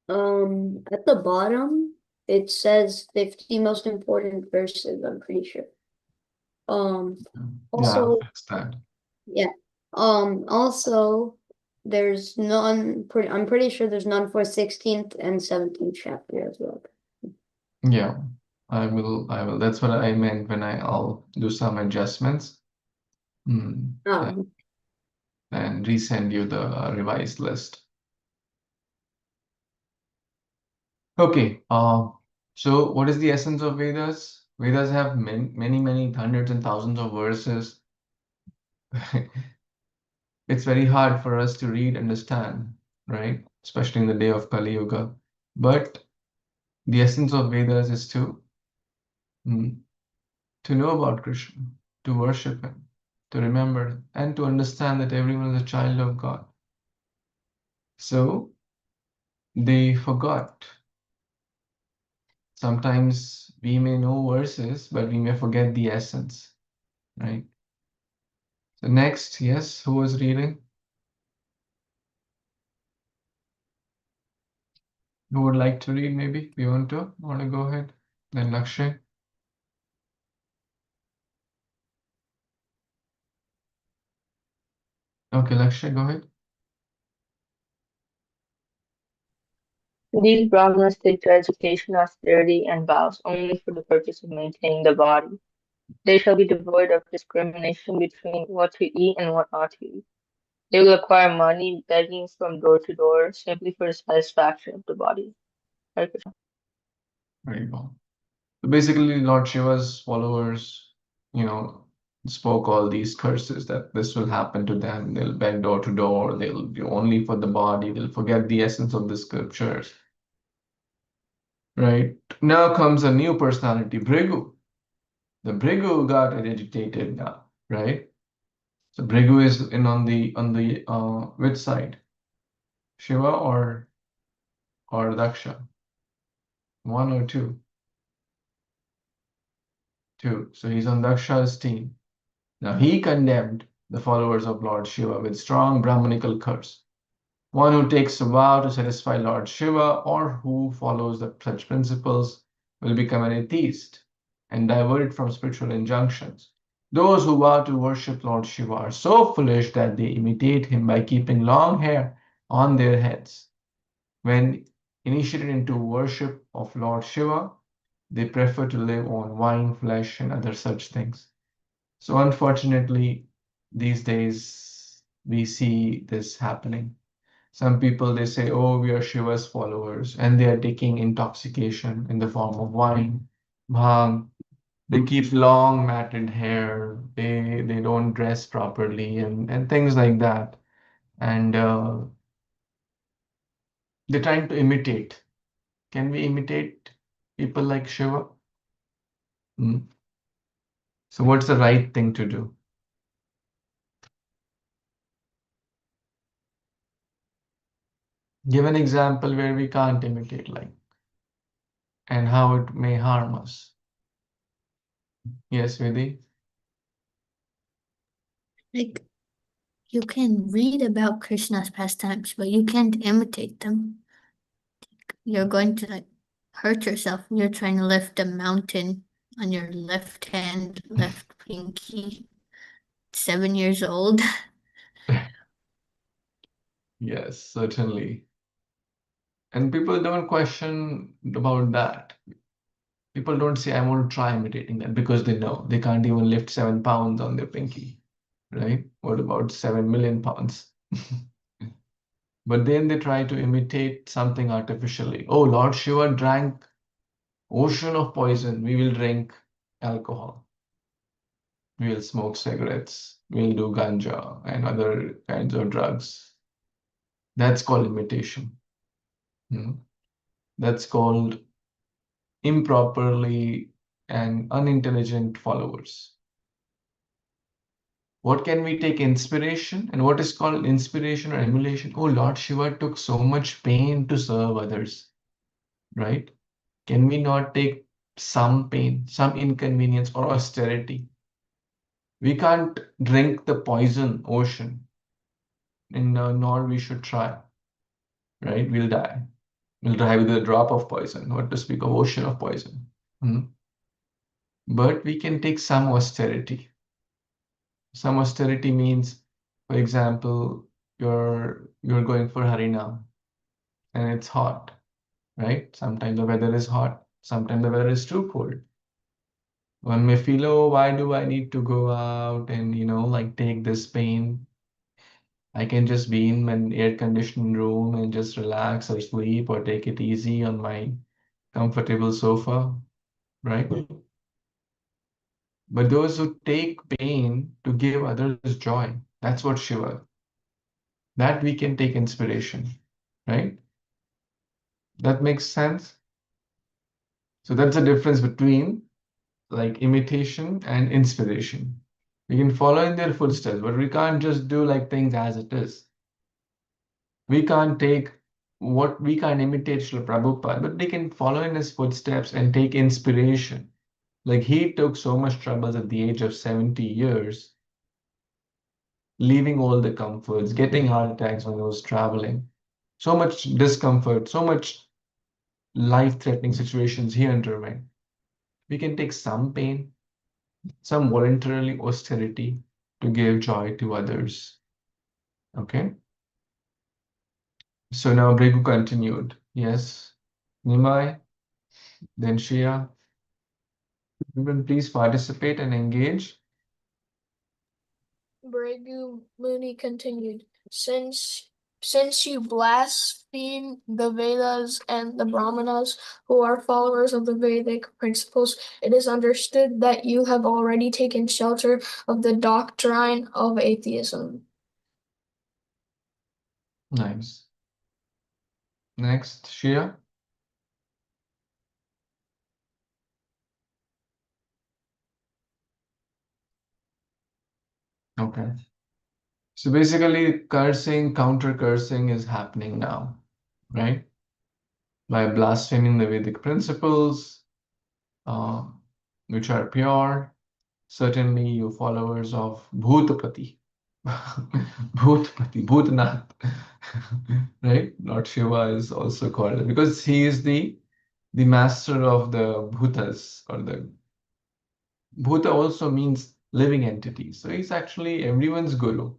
At the bottom, it says 50 most important verses, I'm pretty sure. Also, That's that. yeah. Also, there's none, I'm pretty sure there's none for 16th and 17th chapter as well. Yeah, I will. That's what I meant when I'll do some adjustments. Yeah. And resend you the revised list. Okay. So what is the essence of Vedas? Vedas have many hundreds and thousands of verses. It's very hard for us to read, understand, right? Especially in the day of Kali Yuga. But the essence of Vedas is to know about Krishna, to worship him, to remember, and to understand that everyone is a child of God. So they forgot. Sometimes we may know verses, but we may forget the essence, right? So next, yes, who was reading? Who would like to read maybe? You want to go ahead? Then Lakshay. Okay, Lakshay, go ahead. These Brahmanas take to education, austerity, and vows only for the purpose of maintaining the body. They shall be devoid of discrimination between what to eat and what not to eat. They will acquire money begging from door to door simply for the satisfaction of the body. Hare Krishna. Very well. So basically, Lord Shiva's followers, spoke all these curses that this will happen to them. They'll beg door to door. They'll be only for the body. They'll forget the essence of the scriptures. Right? Now comes a new personality, Bhrigu. The Bhrigu got agitated now, right? So Bhrigu is in on the which side? Shiva or Daksha? One or two? Two. So he's on Daksha's team. Now he condemned the followers of Lord Shiva with strong Brahmanical curse. One who takes a vow to satisfy Lord Shiva or who follows such principles will become an atheist and diverted from spiritual injunctions. Those who vow to worship Lord Shiva are so foolish that they imitate him by keeping long hair on their heads. When initiated into worship of Lord Shiva, they prefer to live on wine, flesh, and other such things. So unfortunately, these days we see this happening. Some people they say, "Oh, we are Shiva's followers," and they are taking intoxication in the form of wine, bhang. They keep long matted hair. They don't dress properly and things like that. And they're trying to imitate. Can we imitate people like Shiva? Hmm. So what's the right thing to do? Give an example where we can't imitate like and how it may harm us. Yes, Vidi? Like, you can read about Krishna's pastimes, but you can't imitate them. You're going to hurt yourself. You're trying to lift a mountain on your left hand, left pinky, 7 years old. Yes, certainly. And people don't question about that. People don't say, I want to try imitating that because they know they can't even lift 7 pounds on their pinky, right? What about 7 million pounds? But then they try to imitate something artificially. Oh, Lord Shiva drank ocean of poison. We will drink alcohol. We will smoke cigarettes. We'll do ganja and other kinds of drugs. That's called imitation. That's called improperly and unintelligent followers. What can we take inspiration and what is called inspiration or emulation? Oh, Lord Shiva took so much pain to serve others, right? Can we not take some pain, some inconvenience or austerity? We can't drink the poison ocean, and nor we should try, right? We'll die. We'll die with a drop of poison, not to speak of ocean of poison. But we can take some austerity. Some austerity means, for example, you're going for Harinam and it's hot, right? Sometimes the weather is hot, sometimes the weather is too cold. One may feel, oh, why do I need to go out and, like take this pain? I can just be in an air-conditioned room and just relax or sleep or take it easy on my comfortable sofa, right? But those who take pain to give others joy, that's what Shiva. That we can take inspiration, right? That makes sense. So that's the difference between like imitation and inspiration. We can follow in their footsteps, but we can't just do like things as it is. We can't we can't imitate Srila Prabhupada, but we can follow in his footsteps and take inspiration. Like he took so much troubles at the age of 70 years, leaving all the comforts, getting heart attacks when he was traveling. So much discomfort, so much life-threatening situations he underwent. We can take some pain, some voluntarily austerity to give joy to others. Okay? So now Brigu continued. Yes. Nimai, then Shia. Everyone please participate and engage. Bregu Muni continued, since you blaspheme the Vedas and the Brahmanas, who are followers of the Vedic principles, it is understood that you have already taken shelter of the doctrine of atheism. Nice. Next, Shia. Okay. So basically, cursing, counter cursing is happening now, right? By blaspheming the Vedic principles, uh, which are pure. Certainly, you followers of Bhutapati, Bhutapati, Bhutnath, right? Lord Shiva is also called because he is the master of the Bhutas, or the Bhuta also means living entity. So he's actually everyone's guru.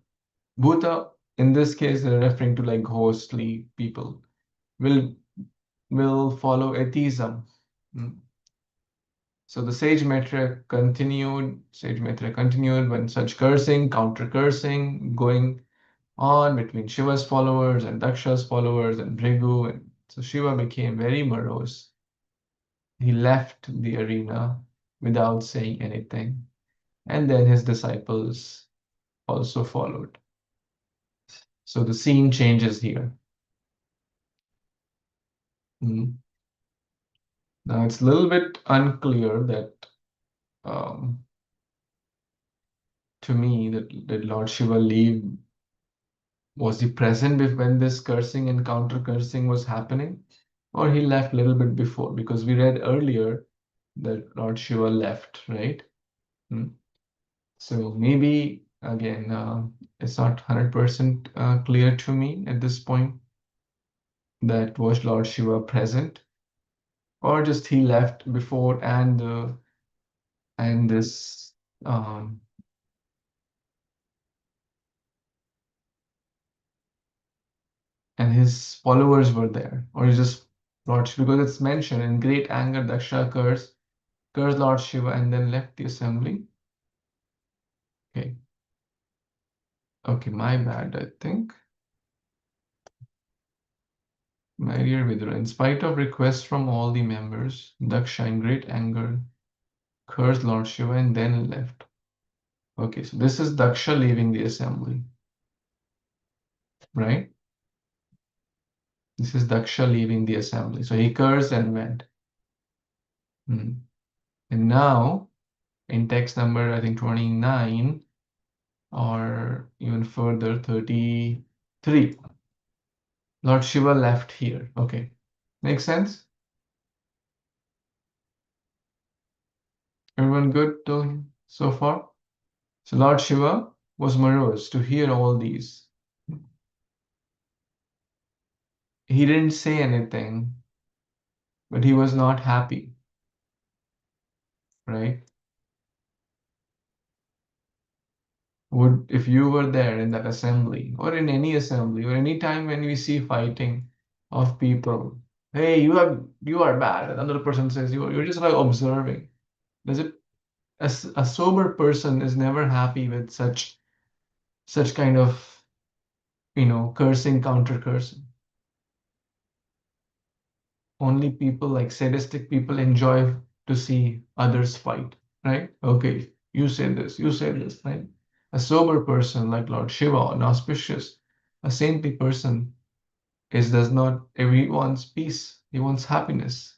Bhuta, in this case, they're referring to like ghostly people, will follow atheism. Mm. So the Sage Maitreya continued when such cursing, counter cursing, going on between Shiva's followers and Daksha's followers and Bhrigu. And so Shiva became very morose. He left the arena without saying anything. And then his disciples also followed. So the scene changes here. Mm. Now it's a little bit unclear that to me that Lord Shiva leave, was he present when this cursing and counter cursing was happening, or he left a little bit before, because we read earlier that Lord Shiva left, right? So maybe again, it's not 100% clear to me at this point that was Lord Shiva present, or just he left before and this and his followers were there, or he just Lord Shiva, because it's mentioned in great anger Daksha cursed Lord Shiva and then left the assembly. Okay. Okay, my bad, I think. My dear Vidura, in spite of requests from all the members, Daksha in great anger cursed Lord Shiva and then left. Okay, so this is Daksha leaving the assembly, right? This is Daksha leaving the assembly. So he cursed and went. And now, in text number, I think 29, or even further, 33, Lord Shiva left here. Okay, makes sense? Everyone good so far? So Lord Shiva was morose to hear all these. He didn't say anything, but he was not happy, right? If you were there in that assembly, or in any assembly, or any time when we see fighting of people, hey, you are bad. Another person says you're just like observing. Does it a sober person is never happy with such kind of, cursing, counter cursing. Only people like sadistic people enjoy to see others fight, right? Okay, you say this, right? A sober person like Lord Shiva, an auspicious, a saintly person does not, he wants peace, he wants happiness.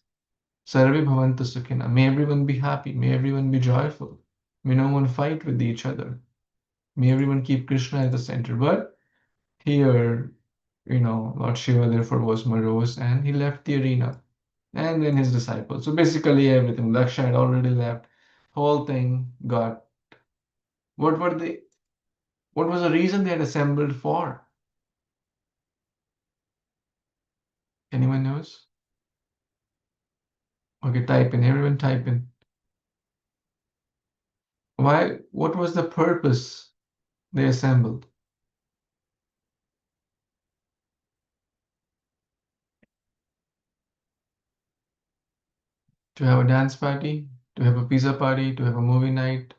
Sarve bhavantu sukhina. May everyone be happy, may everyone be joyful, may no one fight with each other, may everyone keep Krishna at the center. But here, Lord Shiva therefore was morose and he left the arena. And then his disciples. So basically everything. Daksha had already left. Whole thing got. What were they? What was the reason they had assembled for? Anyone knows? Okay, type in. Everyone type in. Why? What was the purpose they assembled? To have a dance party? To have a pizza party? To have a movie night?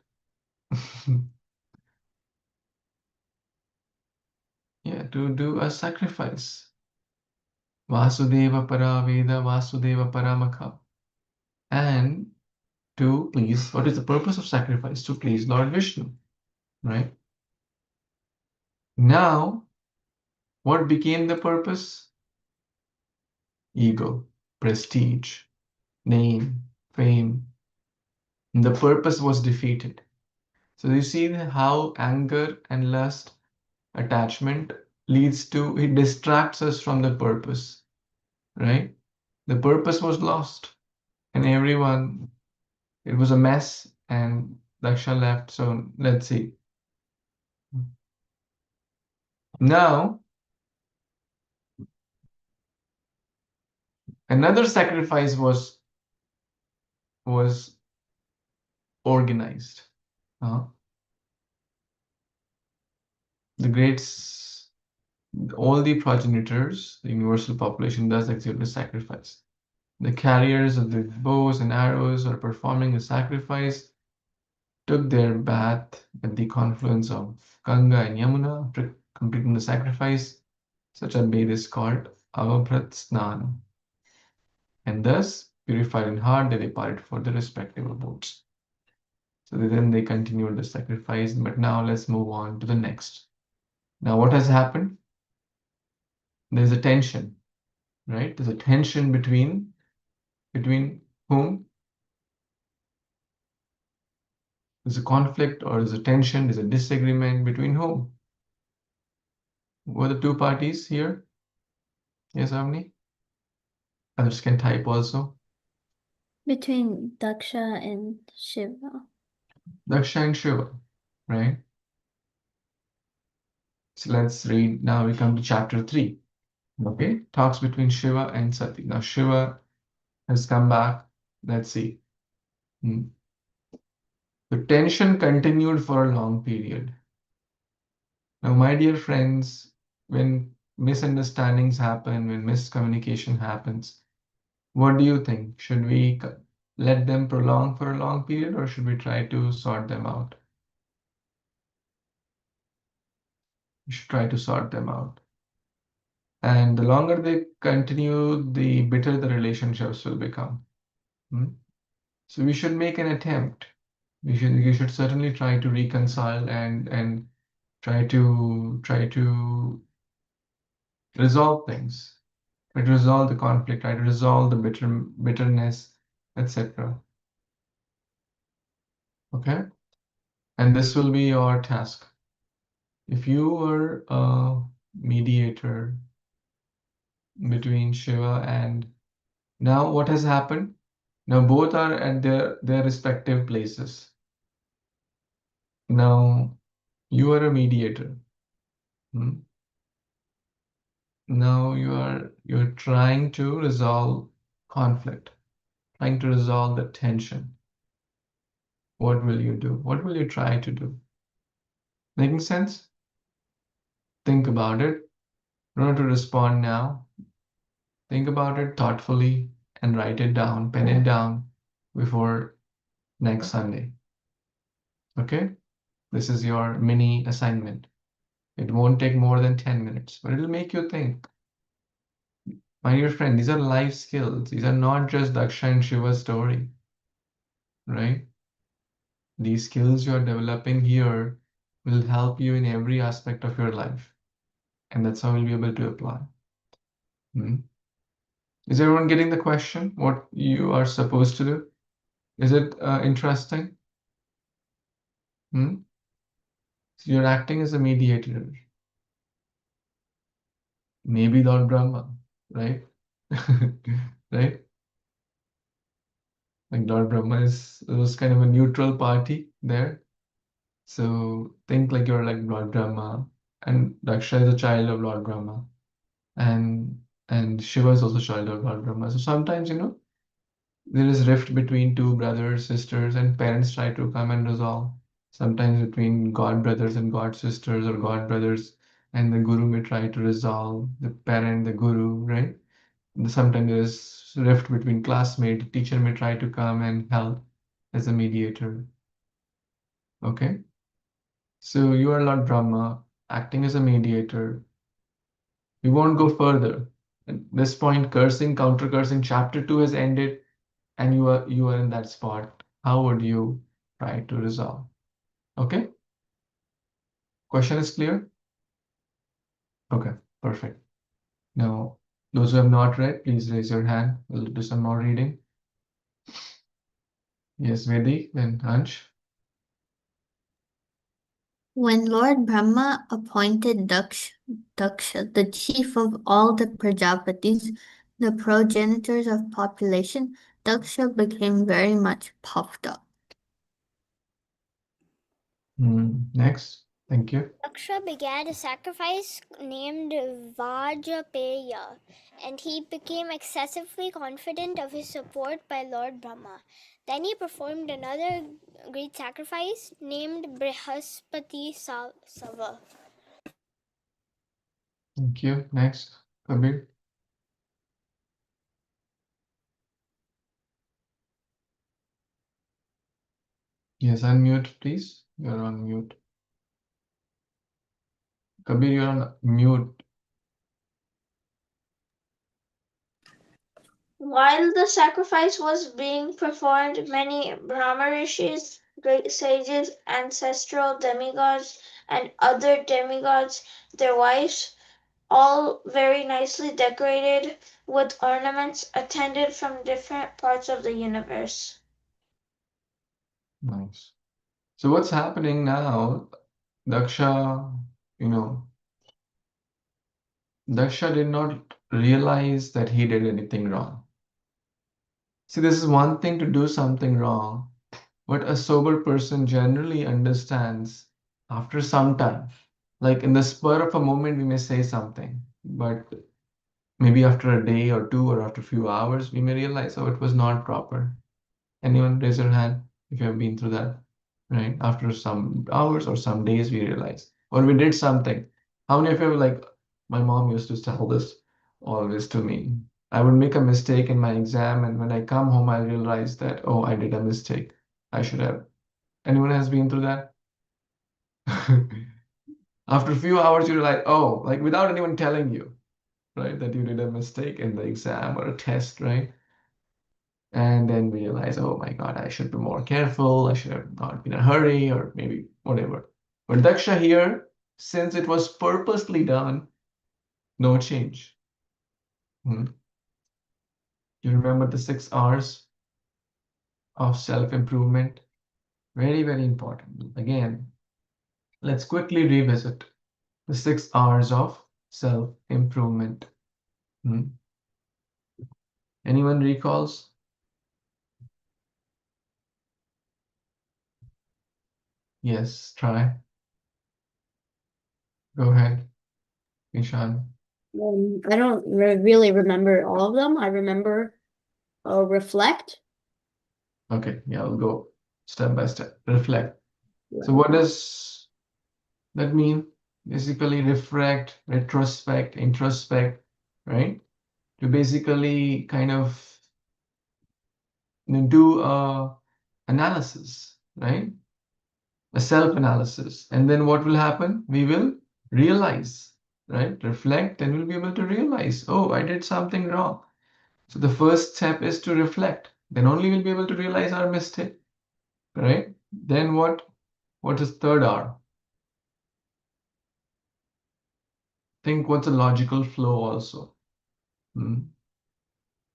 Yeah, to do a sacrifice. Vasudeva Paraveda, Vasudeva Paramakha. And to please, what is the purpose of sacrifice? To please Lord Vishnu, right? Now, what became the purpose? Ego, prestige, name, fame. And the purpose was defeated. So you see how anger and lust, attachment leads to, it distracts us from the purpose, right? The purpose was lost, and everyone, it was a mess, and Daksha left. So let's see. Now, another sacrifice was organized. The greats, all the progenitors, the universal population does execute a sacrifice. The carriers of the bows and arrows are performing a sacrifice, took their bath at the confluence of Ganga and Yamuna, completing the sacrifice. Such a bath is called Avabhrat Snan. And thus, purified in heart, they departed for their respective abodes. So then they continued the sacrifice, but now let's move on to the next. Now, what has happened? There's a tension, right? There's a tension between whom? There's a conflict or there's a tension, there's a disagreement between whom? Who are the two parties here? Yes, Avni? Others can type also. Between Daksha and Shiva. Daksha and Shiva, right? So let's read. Now we come to chapter 3. Okay, talks between Shiva and Sati. Now Shiva has come back. Let's see. The tension continued for a long period. Now, my dear friends, when misunderstandings happen, when miscommunication happens, what do you think? Should we let them prolong for a long period, or should we try to sort them out? We should try to sort them out. And the longer they continue, the bitter the relationships will become. So we should make an attempt. You should certainly try to reconcile and try to resolve things. Try to resolve the conflict, try to resolve the bitterness, etc. Okay? And this will be your task. If you were a mediator between Shiva and now what has happened? Now both are at their respective places. Now you are a mediator. Now you're trying to resolve conflict, trying to resolve the tension. What will you do? What will you try to do? Making sense? Think about it. Don't have to respond now. Think about it thoughtfully and write it down, pen it down before next Sunday. Okay, this is your mini assignment. It won't take more than 10 minutes, but it'll make you think. My dear friend, these are life skills. These are not just Daksha and Shiva's story, right? These skills you are developing here will help you in every aspect of your life. And that's how you'll be able to apply. Hmm. Is everyone getting the question? What you are supposed to do? Is it interesting? Hmm? So you're acting as a mediator. Maybe Lord Brahma, right? Right? Like Lord Brahma was kind of a neutral party there. So think like you're like Lord Brahma, and Daksha is a child of Lord Brahma, and Shiva is also a child of Lord Brahma. So sometimes, there is rift between two brothers, sisters, and parents try to come and resolve. Sometimes between god brothers and god sisters, or god brothers and the guru may try to resolve, the parent, the guru, right? Sometimes there's rift between classmate, the teacher may try to come and help as a mediator. Okay? So you are Lord Brahma, acting as a mediator. We won't go further. At this point, cursing, counter cursing, chapter 2 has ended, and you are in that spot. How would you try to resolve? Okay? Question is clear? Okay, perfect. Now, those who have not read, please raise your hand. We'll do some more reading. Yes, Vedi, then Ansh. When Lord Brahma appointed Daksha the chief of all the Prajapatis, the progenitors of population, Daksha became very much puffed up. Next, thank you. Daksha began a sacrifice named Vajapeya, and he became excessively confident of his support by Lord Brahma. Then he performed another great sacrifice named Brihaspati Sava. Thank you. Next, Kabir. Yes, unmute, please. You're on mute. Kabir, you're on mute. While the sacrifice was being performed, many Brahma rishis, great sages, ancestral demigods, and other demigods, their wives, all very nicely decorated with ornaments, attended from different parts of the universe. Nice. So what's happening now? Daksha, Daksha did not realize that he did anything wrong. See, this is one thing to do something wrong, but a sober person generally understands after some time. Like in the spur of a moment, we may say something, but maybe after a day or two or after a few hours, we may realize, oh, it was not proper. Anyone raise your hand if you have been through that, right? After some hours or some days, we realize, or we did something. How many of you are like, my mom used to tell this always to me. I would make a mistake in my exam, and when I come home, I realize that, oh, I did a mistake. I should have. Anyone has been through that? After a few hours, you're like, oh, like without anyone telling you, right, that you did a mistake in the exam or a test, right? And then realize, oh my God, I should be more careful. I should have not been in a hurry, or maybe whatever. But Daksha here, since it was purposely done, no change. You remember the 6 R's of self-improvement? Very, very important. Again, let's quickly revisit the 6 R's of self-improvement. Anyone recalls? Yes, try. Go ahead, Ishan. I don't really remember all of them. I remember reflect. Okay, yeah, we'll go step by step. Reflect. So what does that mean? Basically, reflect, retrospect, introspect, right? To basically kind of do a analysis, right? a self-analysis. And then what will happen? We will realize, right? Reflect, and we'll be able to realize, oh, I did something wrong. So the first step is to reflect. Then only we'll be able to realize our mistake, right? Then what? What is third R? Think what's a logical flow also.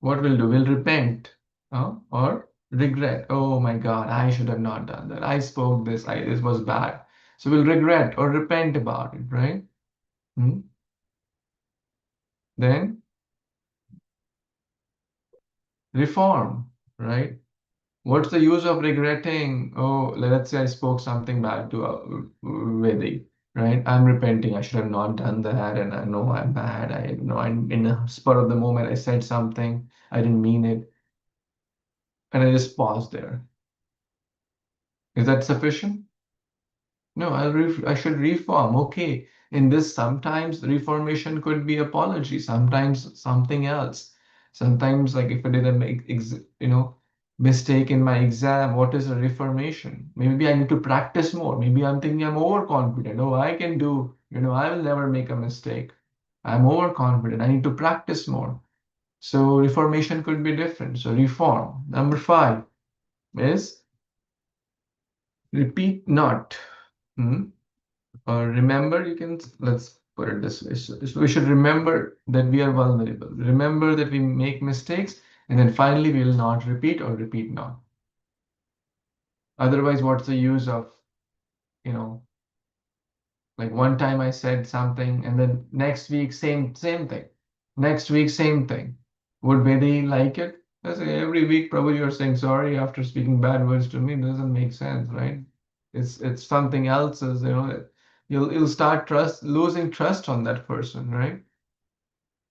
What we'll do? We'll repent, or regret. Oh my God, I should have not done that. I spoke this. This was bad. So we'll regret or repent about it, right? Then reform, right? What's the use of regretting? Oh, let's say I spoke something bad to Vedi, right? I'm repenting. I should have not done that, and I know I'm bad. I know I'm in a spur of the moment. I said something. I didn't mean it, and I just paused there. Is that sufficient? No, I should reform. Okay. In this, sometimes reformation could be apology, sometimes something else. Sometimes, like if I did a mistake in my exam, what is a reformation? Maybe I need to practice more. Maybe I'm thinking I'm overconfident. Oh, I can do, I will never make a mistake. I'm overconfident. I need to practice more. So reformation could be different. So reform. Number 5 is repeat not. Remember, let's put it this way. So we should remember that we are vulnerable. Remember that we make mistakes, and then finally we will not repeat or repeat not. Otherwise, what's the use of, like one time I said something, and then next week same thing. Next week same thing. Would Vedi like it? I say every week probably you're saying sorry after speaking bad words to me. It doesn't make sense, right? It's something else's, you'll start losing trust on that person, right?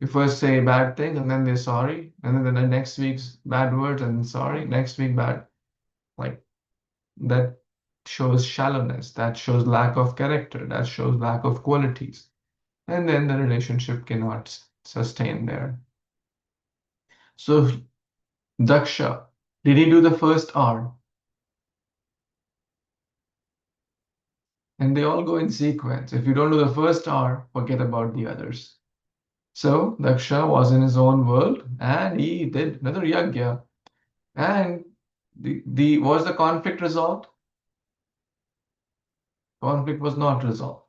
You first say bad things and then they're sorry, and then the next week's bad words and sorry, next week bad. Like that shows shallowness, that shows lack of character, that shows lack of qualities. And then the relationship cannot sustain there. So Daksha, did he do the first R? And they all go in sequence. If you don't do the first R, forget about the others. So Daksha was in his own world and he did another yajna. And was the conflict resolved? Conflict was not resolved.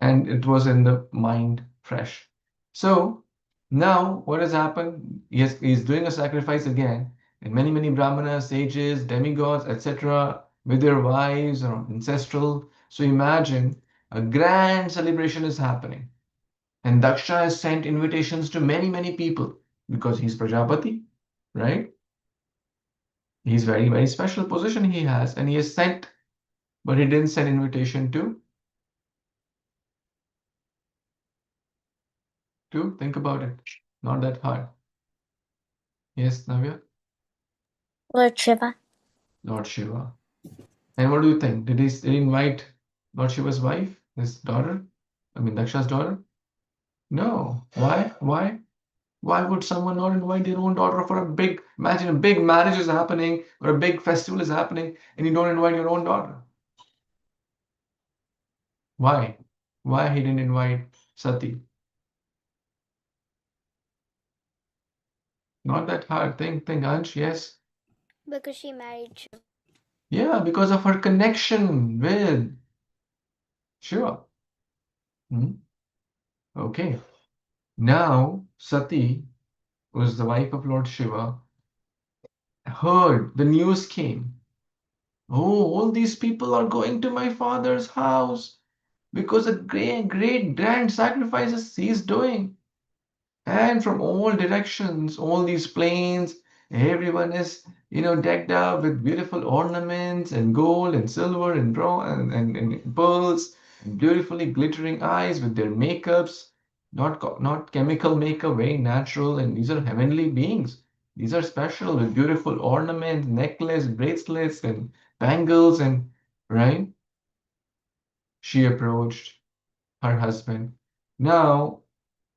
And it was in the mind fresh. So now what has happened? Yes, he's doing a sacrifice again. And many brahmanas, sages, demigods, etc., with their wives or ancestral. So imagine a grand celebration is happening. And Daksha has sent invitations to many people because he's Prajapati, right? He's very special position he has, and he has sent, but he didn't send invitation to think about it. Not that hard. Yes, Navya? Lord Shiva. Lord Shiva. And what do you think? Did he invite Lord Shiva's wife, his daughter? I mean, Daksha's daughter? No. Why? Why would someone not invite their own daughter for imagine a big marriage is happening or a big festival is happening and you don't invite your own daughter? Why? Why he didn't invite Sati? Not that hard. Think, Ansh, yes? Because she married Shiva. Yeah, because of her connection with Shiva. Okay. Now, Sati was the wife of Lord Shiva, heard the news came. Oh, all these people are going to my father's house because a great grand sacrifices he's doing. And from all directions, all these plains, everyone is, decked out with beautiful ornaments and gold and silver and bronze and pearls and beautifully glittering eyes with their makeups, not chemical makeup, very natural. And these are heavenly beings. These are special with beautiful ornaments, necklace, bracelets, and bangles, and right. She approached her husband. Now,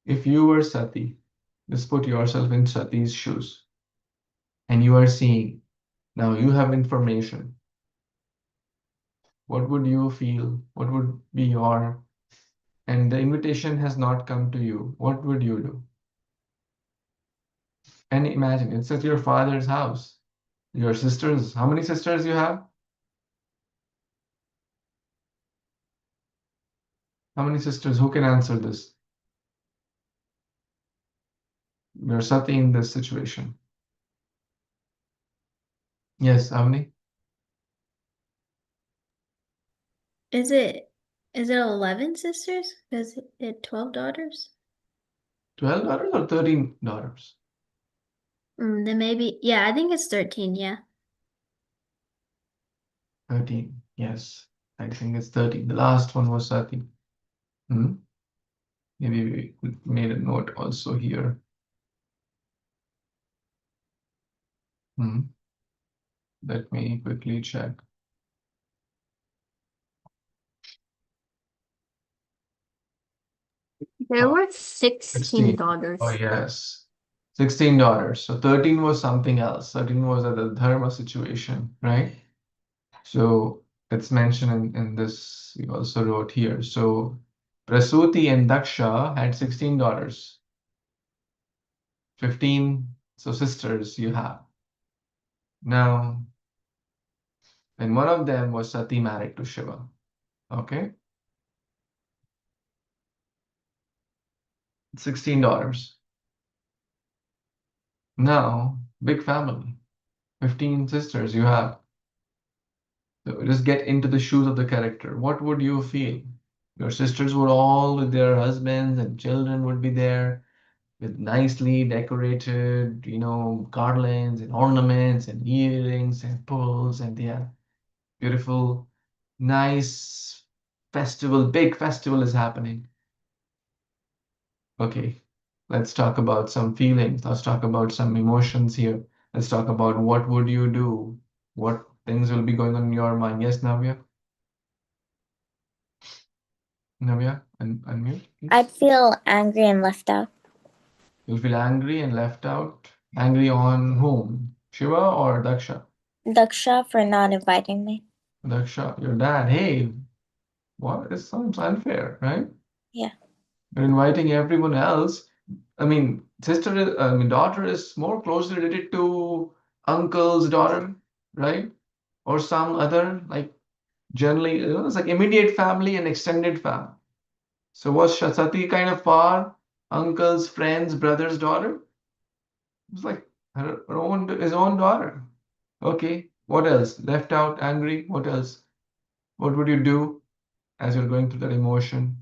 if you were Sati, just put yourself in Sati's shoes. And you are seeing, now you have information. What would you feel? What would be your, and the invitation has not come to you, what would you do? And imagine, it's at your father's house. Your sisters, how many sisters you have? How many sisters? Who can answer this? You're Sati in this situation. Yes, how many? Is it 11 sisters? Because it had 12 daughters? 12 daughters or 13 daughters? Then maybe, yeah, I think it's 13, yeah. 13, yes. I think it's 13. The last one was Sati. Maybe we made a note also here. Let me quickly check. There were 16 16. daughters. Oh, yes. 16 daughters. So 13 was something else. 13 was at the dharma situation, right? So it's mentioned in this, we also wrote here. So Prasuti and Daksha had 16 daughters. 15, so sisters you have. Now, and one of them was Sati married to Shiva. Okay? 16 daughters. Now, big family. 15 sisters you have. So just get into the shoes of the character. What would you feel? Your sisters would all with their husbands and children would be there with nicely decorated, garlands and ornaments and earrings and pearls, and yeah, beautiful, nice festival, big festival is happening. Okay, let's talk about some feelings. Let's talk about some emotions here. Let's talk about what would you do? What things will be going on in your mind? Yes, Navya? Navya, unmute, please. I'd feel angry and left out. You'll feel angry and left out. Angry on whom? Shiva or Daksha? Daksha for not inviting me. Daksha, your dad. Hey, what? This sounds unfair, right? Yeah. You're inviting everyone else. I mean, daughter is more closely related to uncle's daughter, right? Or some other, like generally, it's like immediate family and extended family. So was Sati kind of far? Uncle's friend's brother's daughter? It's like his own daughter. Okay, what else? Left out, angry, what else? What would you do as you're going through that emotion?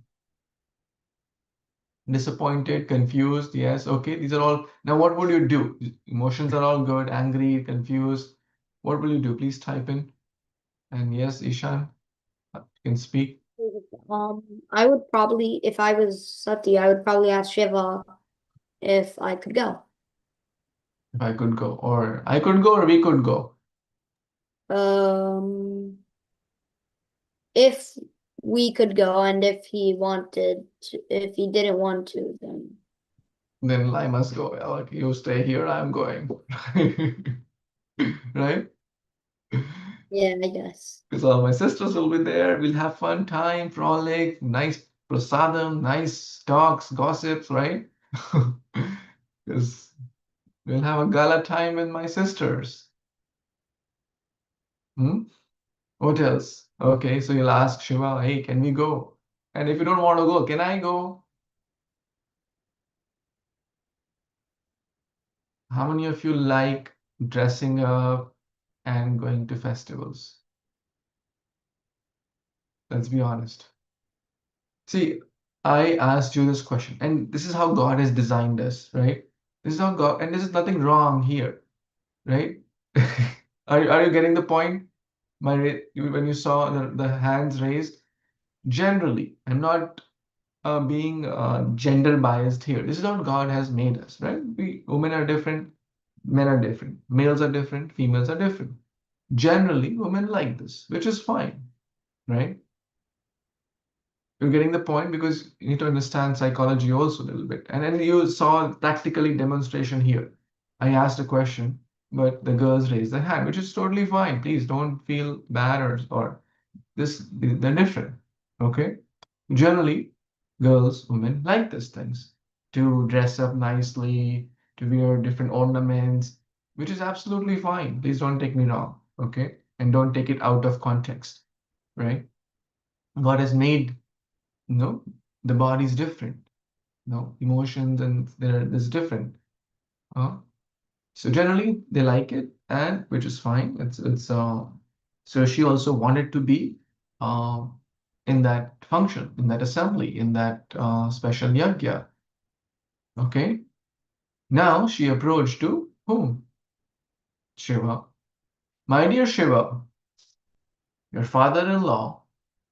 Disappointed, confused, yes, okay, these are all. Now, what would you do? Emotions are all good, angry, confused. What will you do? Please type in. And yes, Ishan, you can speak. I would probably, if I was Sati, I would probably ask Shiva if I could go. If I could go, or I could go, or we could go. If we could go, and if he wanted to, if he didn't want to, Then I must go. Like, you stay here, I'm going. Right? yeah, I guess. Because all my sisters will be there. We'll have fun time, frolic, nice prasadam, nice talks, gossips, right? Because we'll have a gala time with my sisters. What else? Okay, so you'll ask Shiva, hey, can we go? And if you don't want to go, can I go? How many of you like dressing up and going to festivals? Let's be honest. See, I asked you this question, and this is how God has designed us, right? This is how God, and this is nothing wrong here, right? Are you getting the point? When you saw the hands raised, generally, I'm not being gender biased here. This is how God has made us, right? Women are different, men are different, males are different, females are different. Generally, women like this, which is fine, right? You're getting the point because you need to understand psychology also a little bit. And then you saw practically demonstration here. I asked a question, but the girls raised their hand, which is totally fine. Please don't feel bad or they're different. Okay. Generally, girls, women like these things to dress up nicely, to wear different ornaments, which is absolutely fine. Please don't take me wrong. Okay. And don't take it out of context. Right. God has made, the body is different. Emotions and there's different. So generally they like it, and which is fine. It's so she also wanted to be uh, in that function, in that assembly, in that special yajna. Okay. Now she approached to whom? Shiva. My dear Shiva, your father-in-law,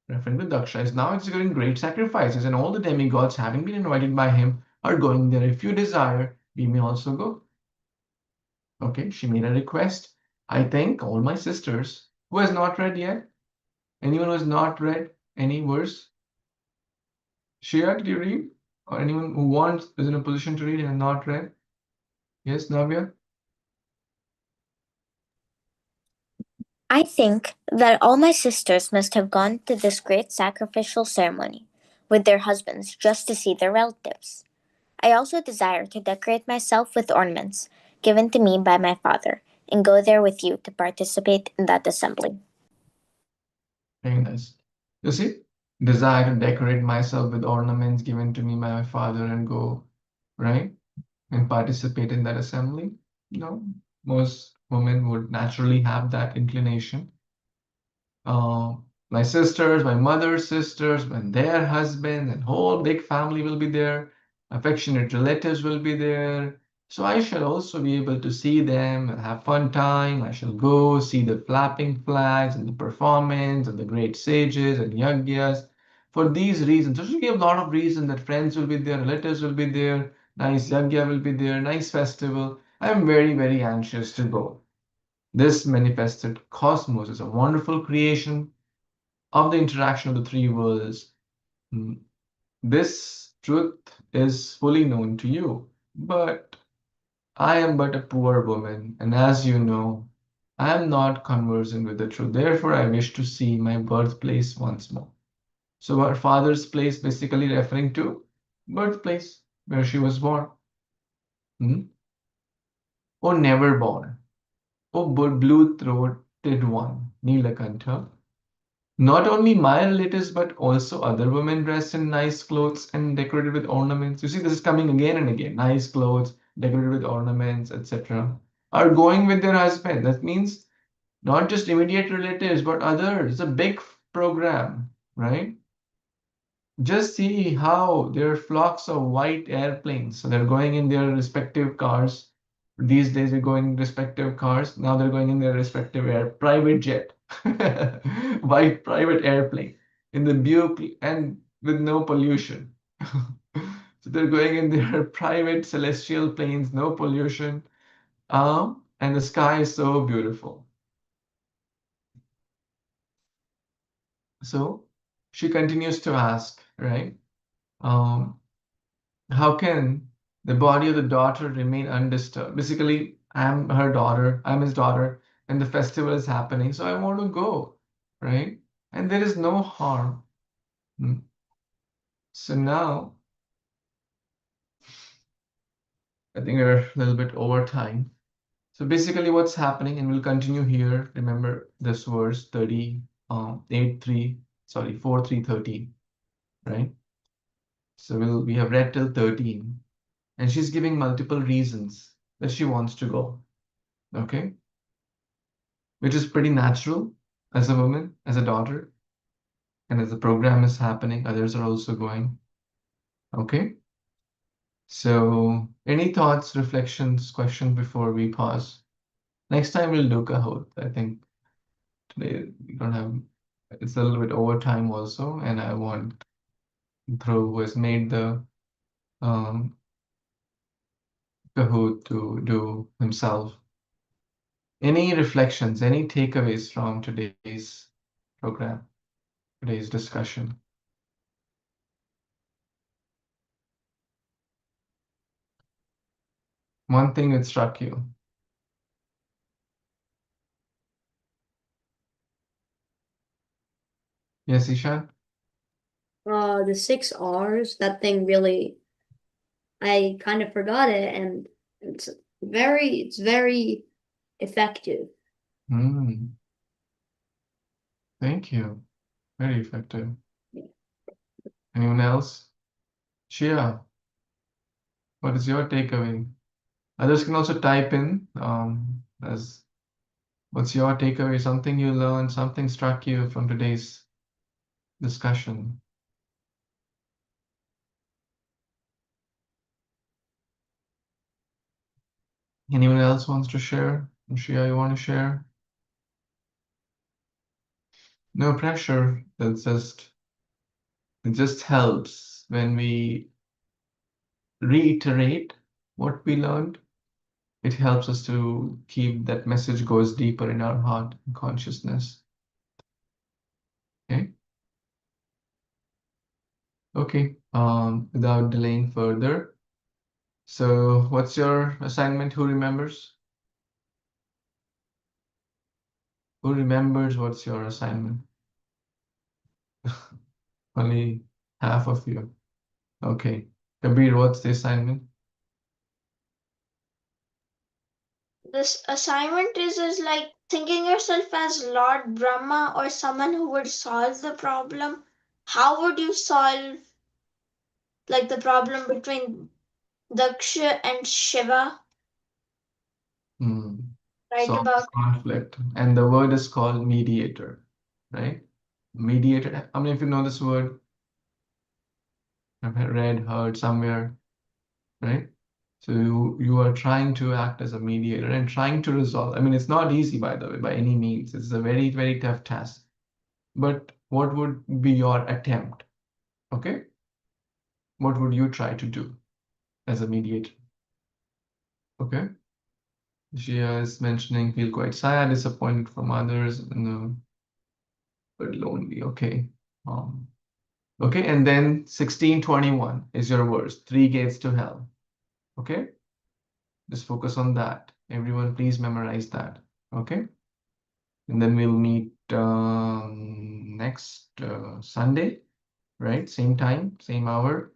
referring to Daksha, is now executing great sacrifices, and all the demigods, having been invited by him, are going there. If you desire, we may also go. Okay, she made a request. I think all my sisters, who has not read yet? Anyone who has not read any verse? Shia, did you read? Or anyone who wants is in a position to read and has not read? Yes, Navya? I think that all my sisters must have gone to this great sacrificial ceremony with their husbands just to see their relatives. I also desire to decorate myself with ornaments given to me by my father and go there with you to participate in that assembly. Very nice. You see, desire to decorate myself with ornaments given to me by my father and go, right? And participate in that assembly. Most women would naturally have that inclination. Uh, my sisters, my mother's sisters, when their husbands and whole big family will be there, affectionate relatives will be there. So I shall also be able to see them and have fun time. I shall go see the flapping flags and the performance and the great sages and yajnas. For these reasons, so she gave a lot of reasons that friends will be there, relatives will be there, nice yajna will be there, nice festival. I am very, very anxious to go. This manifested cosmos is a wonderful creation of the interaction of the three worlds. Hmm. This truth is fully known to you, but I am but a poor woman, and as you know, I am not conversant with the truth. Therefore, I wish to see my birthplace once more. So, her father's place basically referring to birthplace where she was born. Hmm? Oh, never born. Oh, blue-throated one, Nilakantha. Not only my relatives, but also other women dressed in nice clothes and decorated with ornaments. You see, this is coming again and again. Nice clothes, decorated with ornaments, etc., are going with their husband. That means not just immediate relatives, but others. It's a big program, right? Just see how there are flocks of white airplanes. So they're going in their respective cars. These days, they're going in respective cars. Now they're going in their respective private jet, white private airplane in the beauty and with no pollution. So they're going in their private celestial planes, no pollution. And the sky is so beautiful. So she continues to ask, right? Um, how can the body of the daughter remain undisturbed? Basically, I'm her daughter, I'm his daughter, and the festival is happening, so I want to go, right? And there is no harm. Hmm. So now, I think we're a little bit over time. So basically, what's happening, and we'll continue here. Remember this verse 30, 8, 3, sorry, 4, 3, 13, right? So we have read till 13, and she's giving multiple reasons that she wants to go. Okay, which is pretty natural as a woman, as a daughter, and as the program is happening, others are also going. Okay, so any thoughts, reflections, questions before we pause? Next time we'll do Kahoot. I think today we don't have, it's a little bit over time also, and I want Dhruv, who has made the um, Kahoot, to do himself. Any reflections, any takeaways from today's program, today's discussion? One thing that struck you. Yes, Ishan? The 6 R's, that thing really, I kind of forgot it, and it's very effective. Thank you. Very effective. Anyone else? Shia, what is your takeaway? Others can also type in as what's your takeaway? Something you learned, something struck you from today's discussion. Anyone else wants to share? Shia, you want to share? No pressure. It just helps when we reiterate what we learned. It helps us to keep that message goes deeper in our heart and consciousness. Okay. Okay. Without delaying further. So what's your assignment? Who remembers? Who remembers what's your assignment? Only half of you. Okay. Kabir, what's the assignment? This assignment is like thinking yourself as Lord Brahma or someone who would solve the problem. How would you solve like the problem between Daksha and Shiva? Right Solve about conflict. And the word is called mediator, right? Mediator. How many of you know this word? I've read, heard somewhere, right? So you are trying to act as a mediator and trying to resolve. I mean, it's not easy, by the way, by any means. It's a very, very tough task. But what would be your attempt? Okay? What would you try to do as a mediator? Okay? Shia is mentioning feel quite sad, disappointed from others, but lonely. Okay. Okay, and then 1621 is your verse, 3 gates to hell. Okay? Just focus on that. Everyone, please memorize that. Okay? And then we'll meet next Sunday, right? Same time, same hour.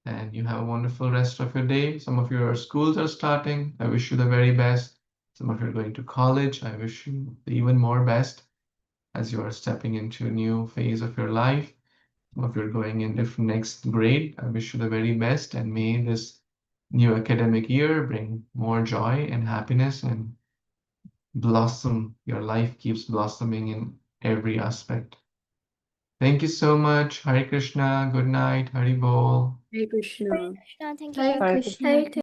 And you have a wonderful rest of your day. Some of your schools are starting. I wish you the very best. Some of you are going to college. I wish you the even more best as you are stepping into a new phase of your life. Some of you are going in different next grade. I wish you the very best, and may this new academic year bring more joy and happiness and blossom. Your life keeps blossoming in every aspect. Thank you so much. Hare Krishna. Good night. Hari Bol. Hare Krishna. Krishna, thank you. Hare Hare Krishna.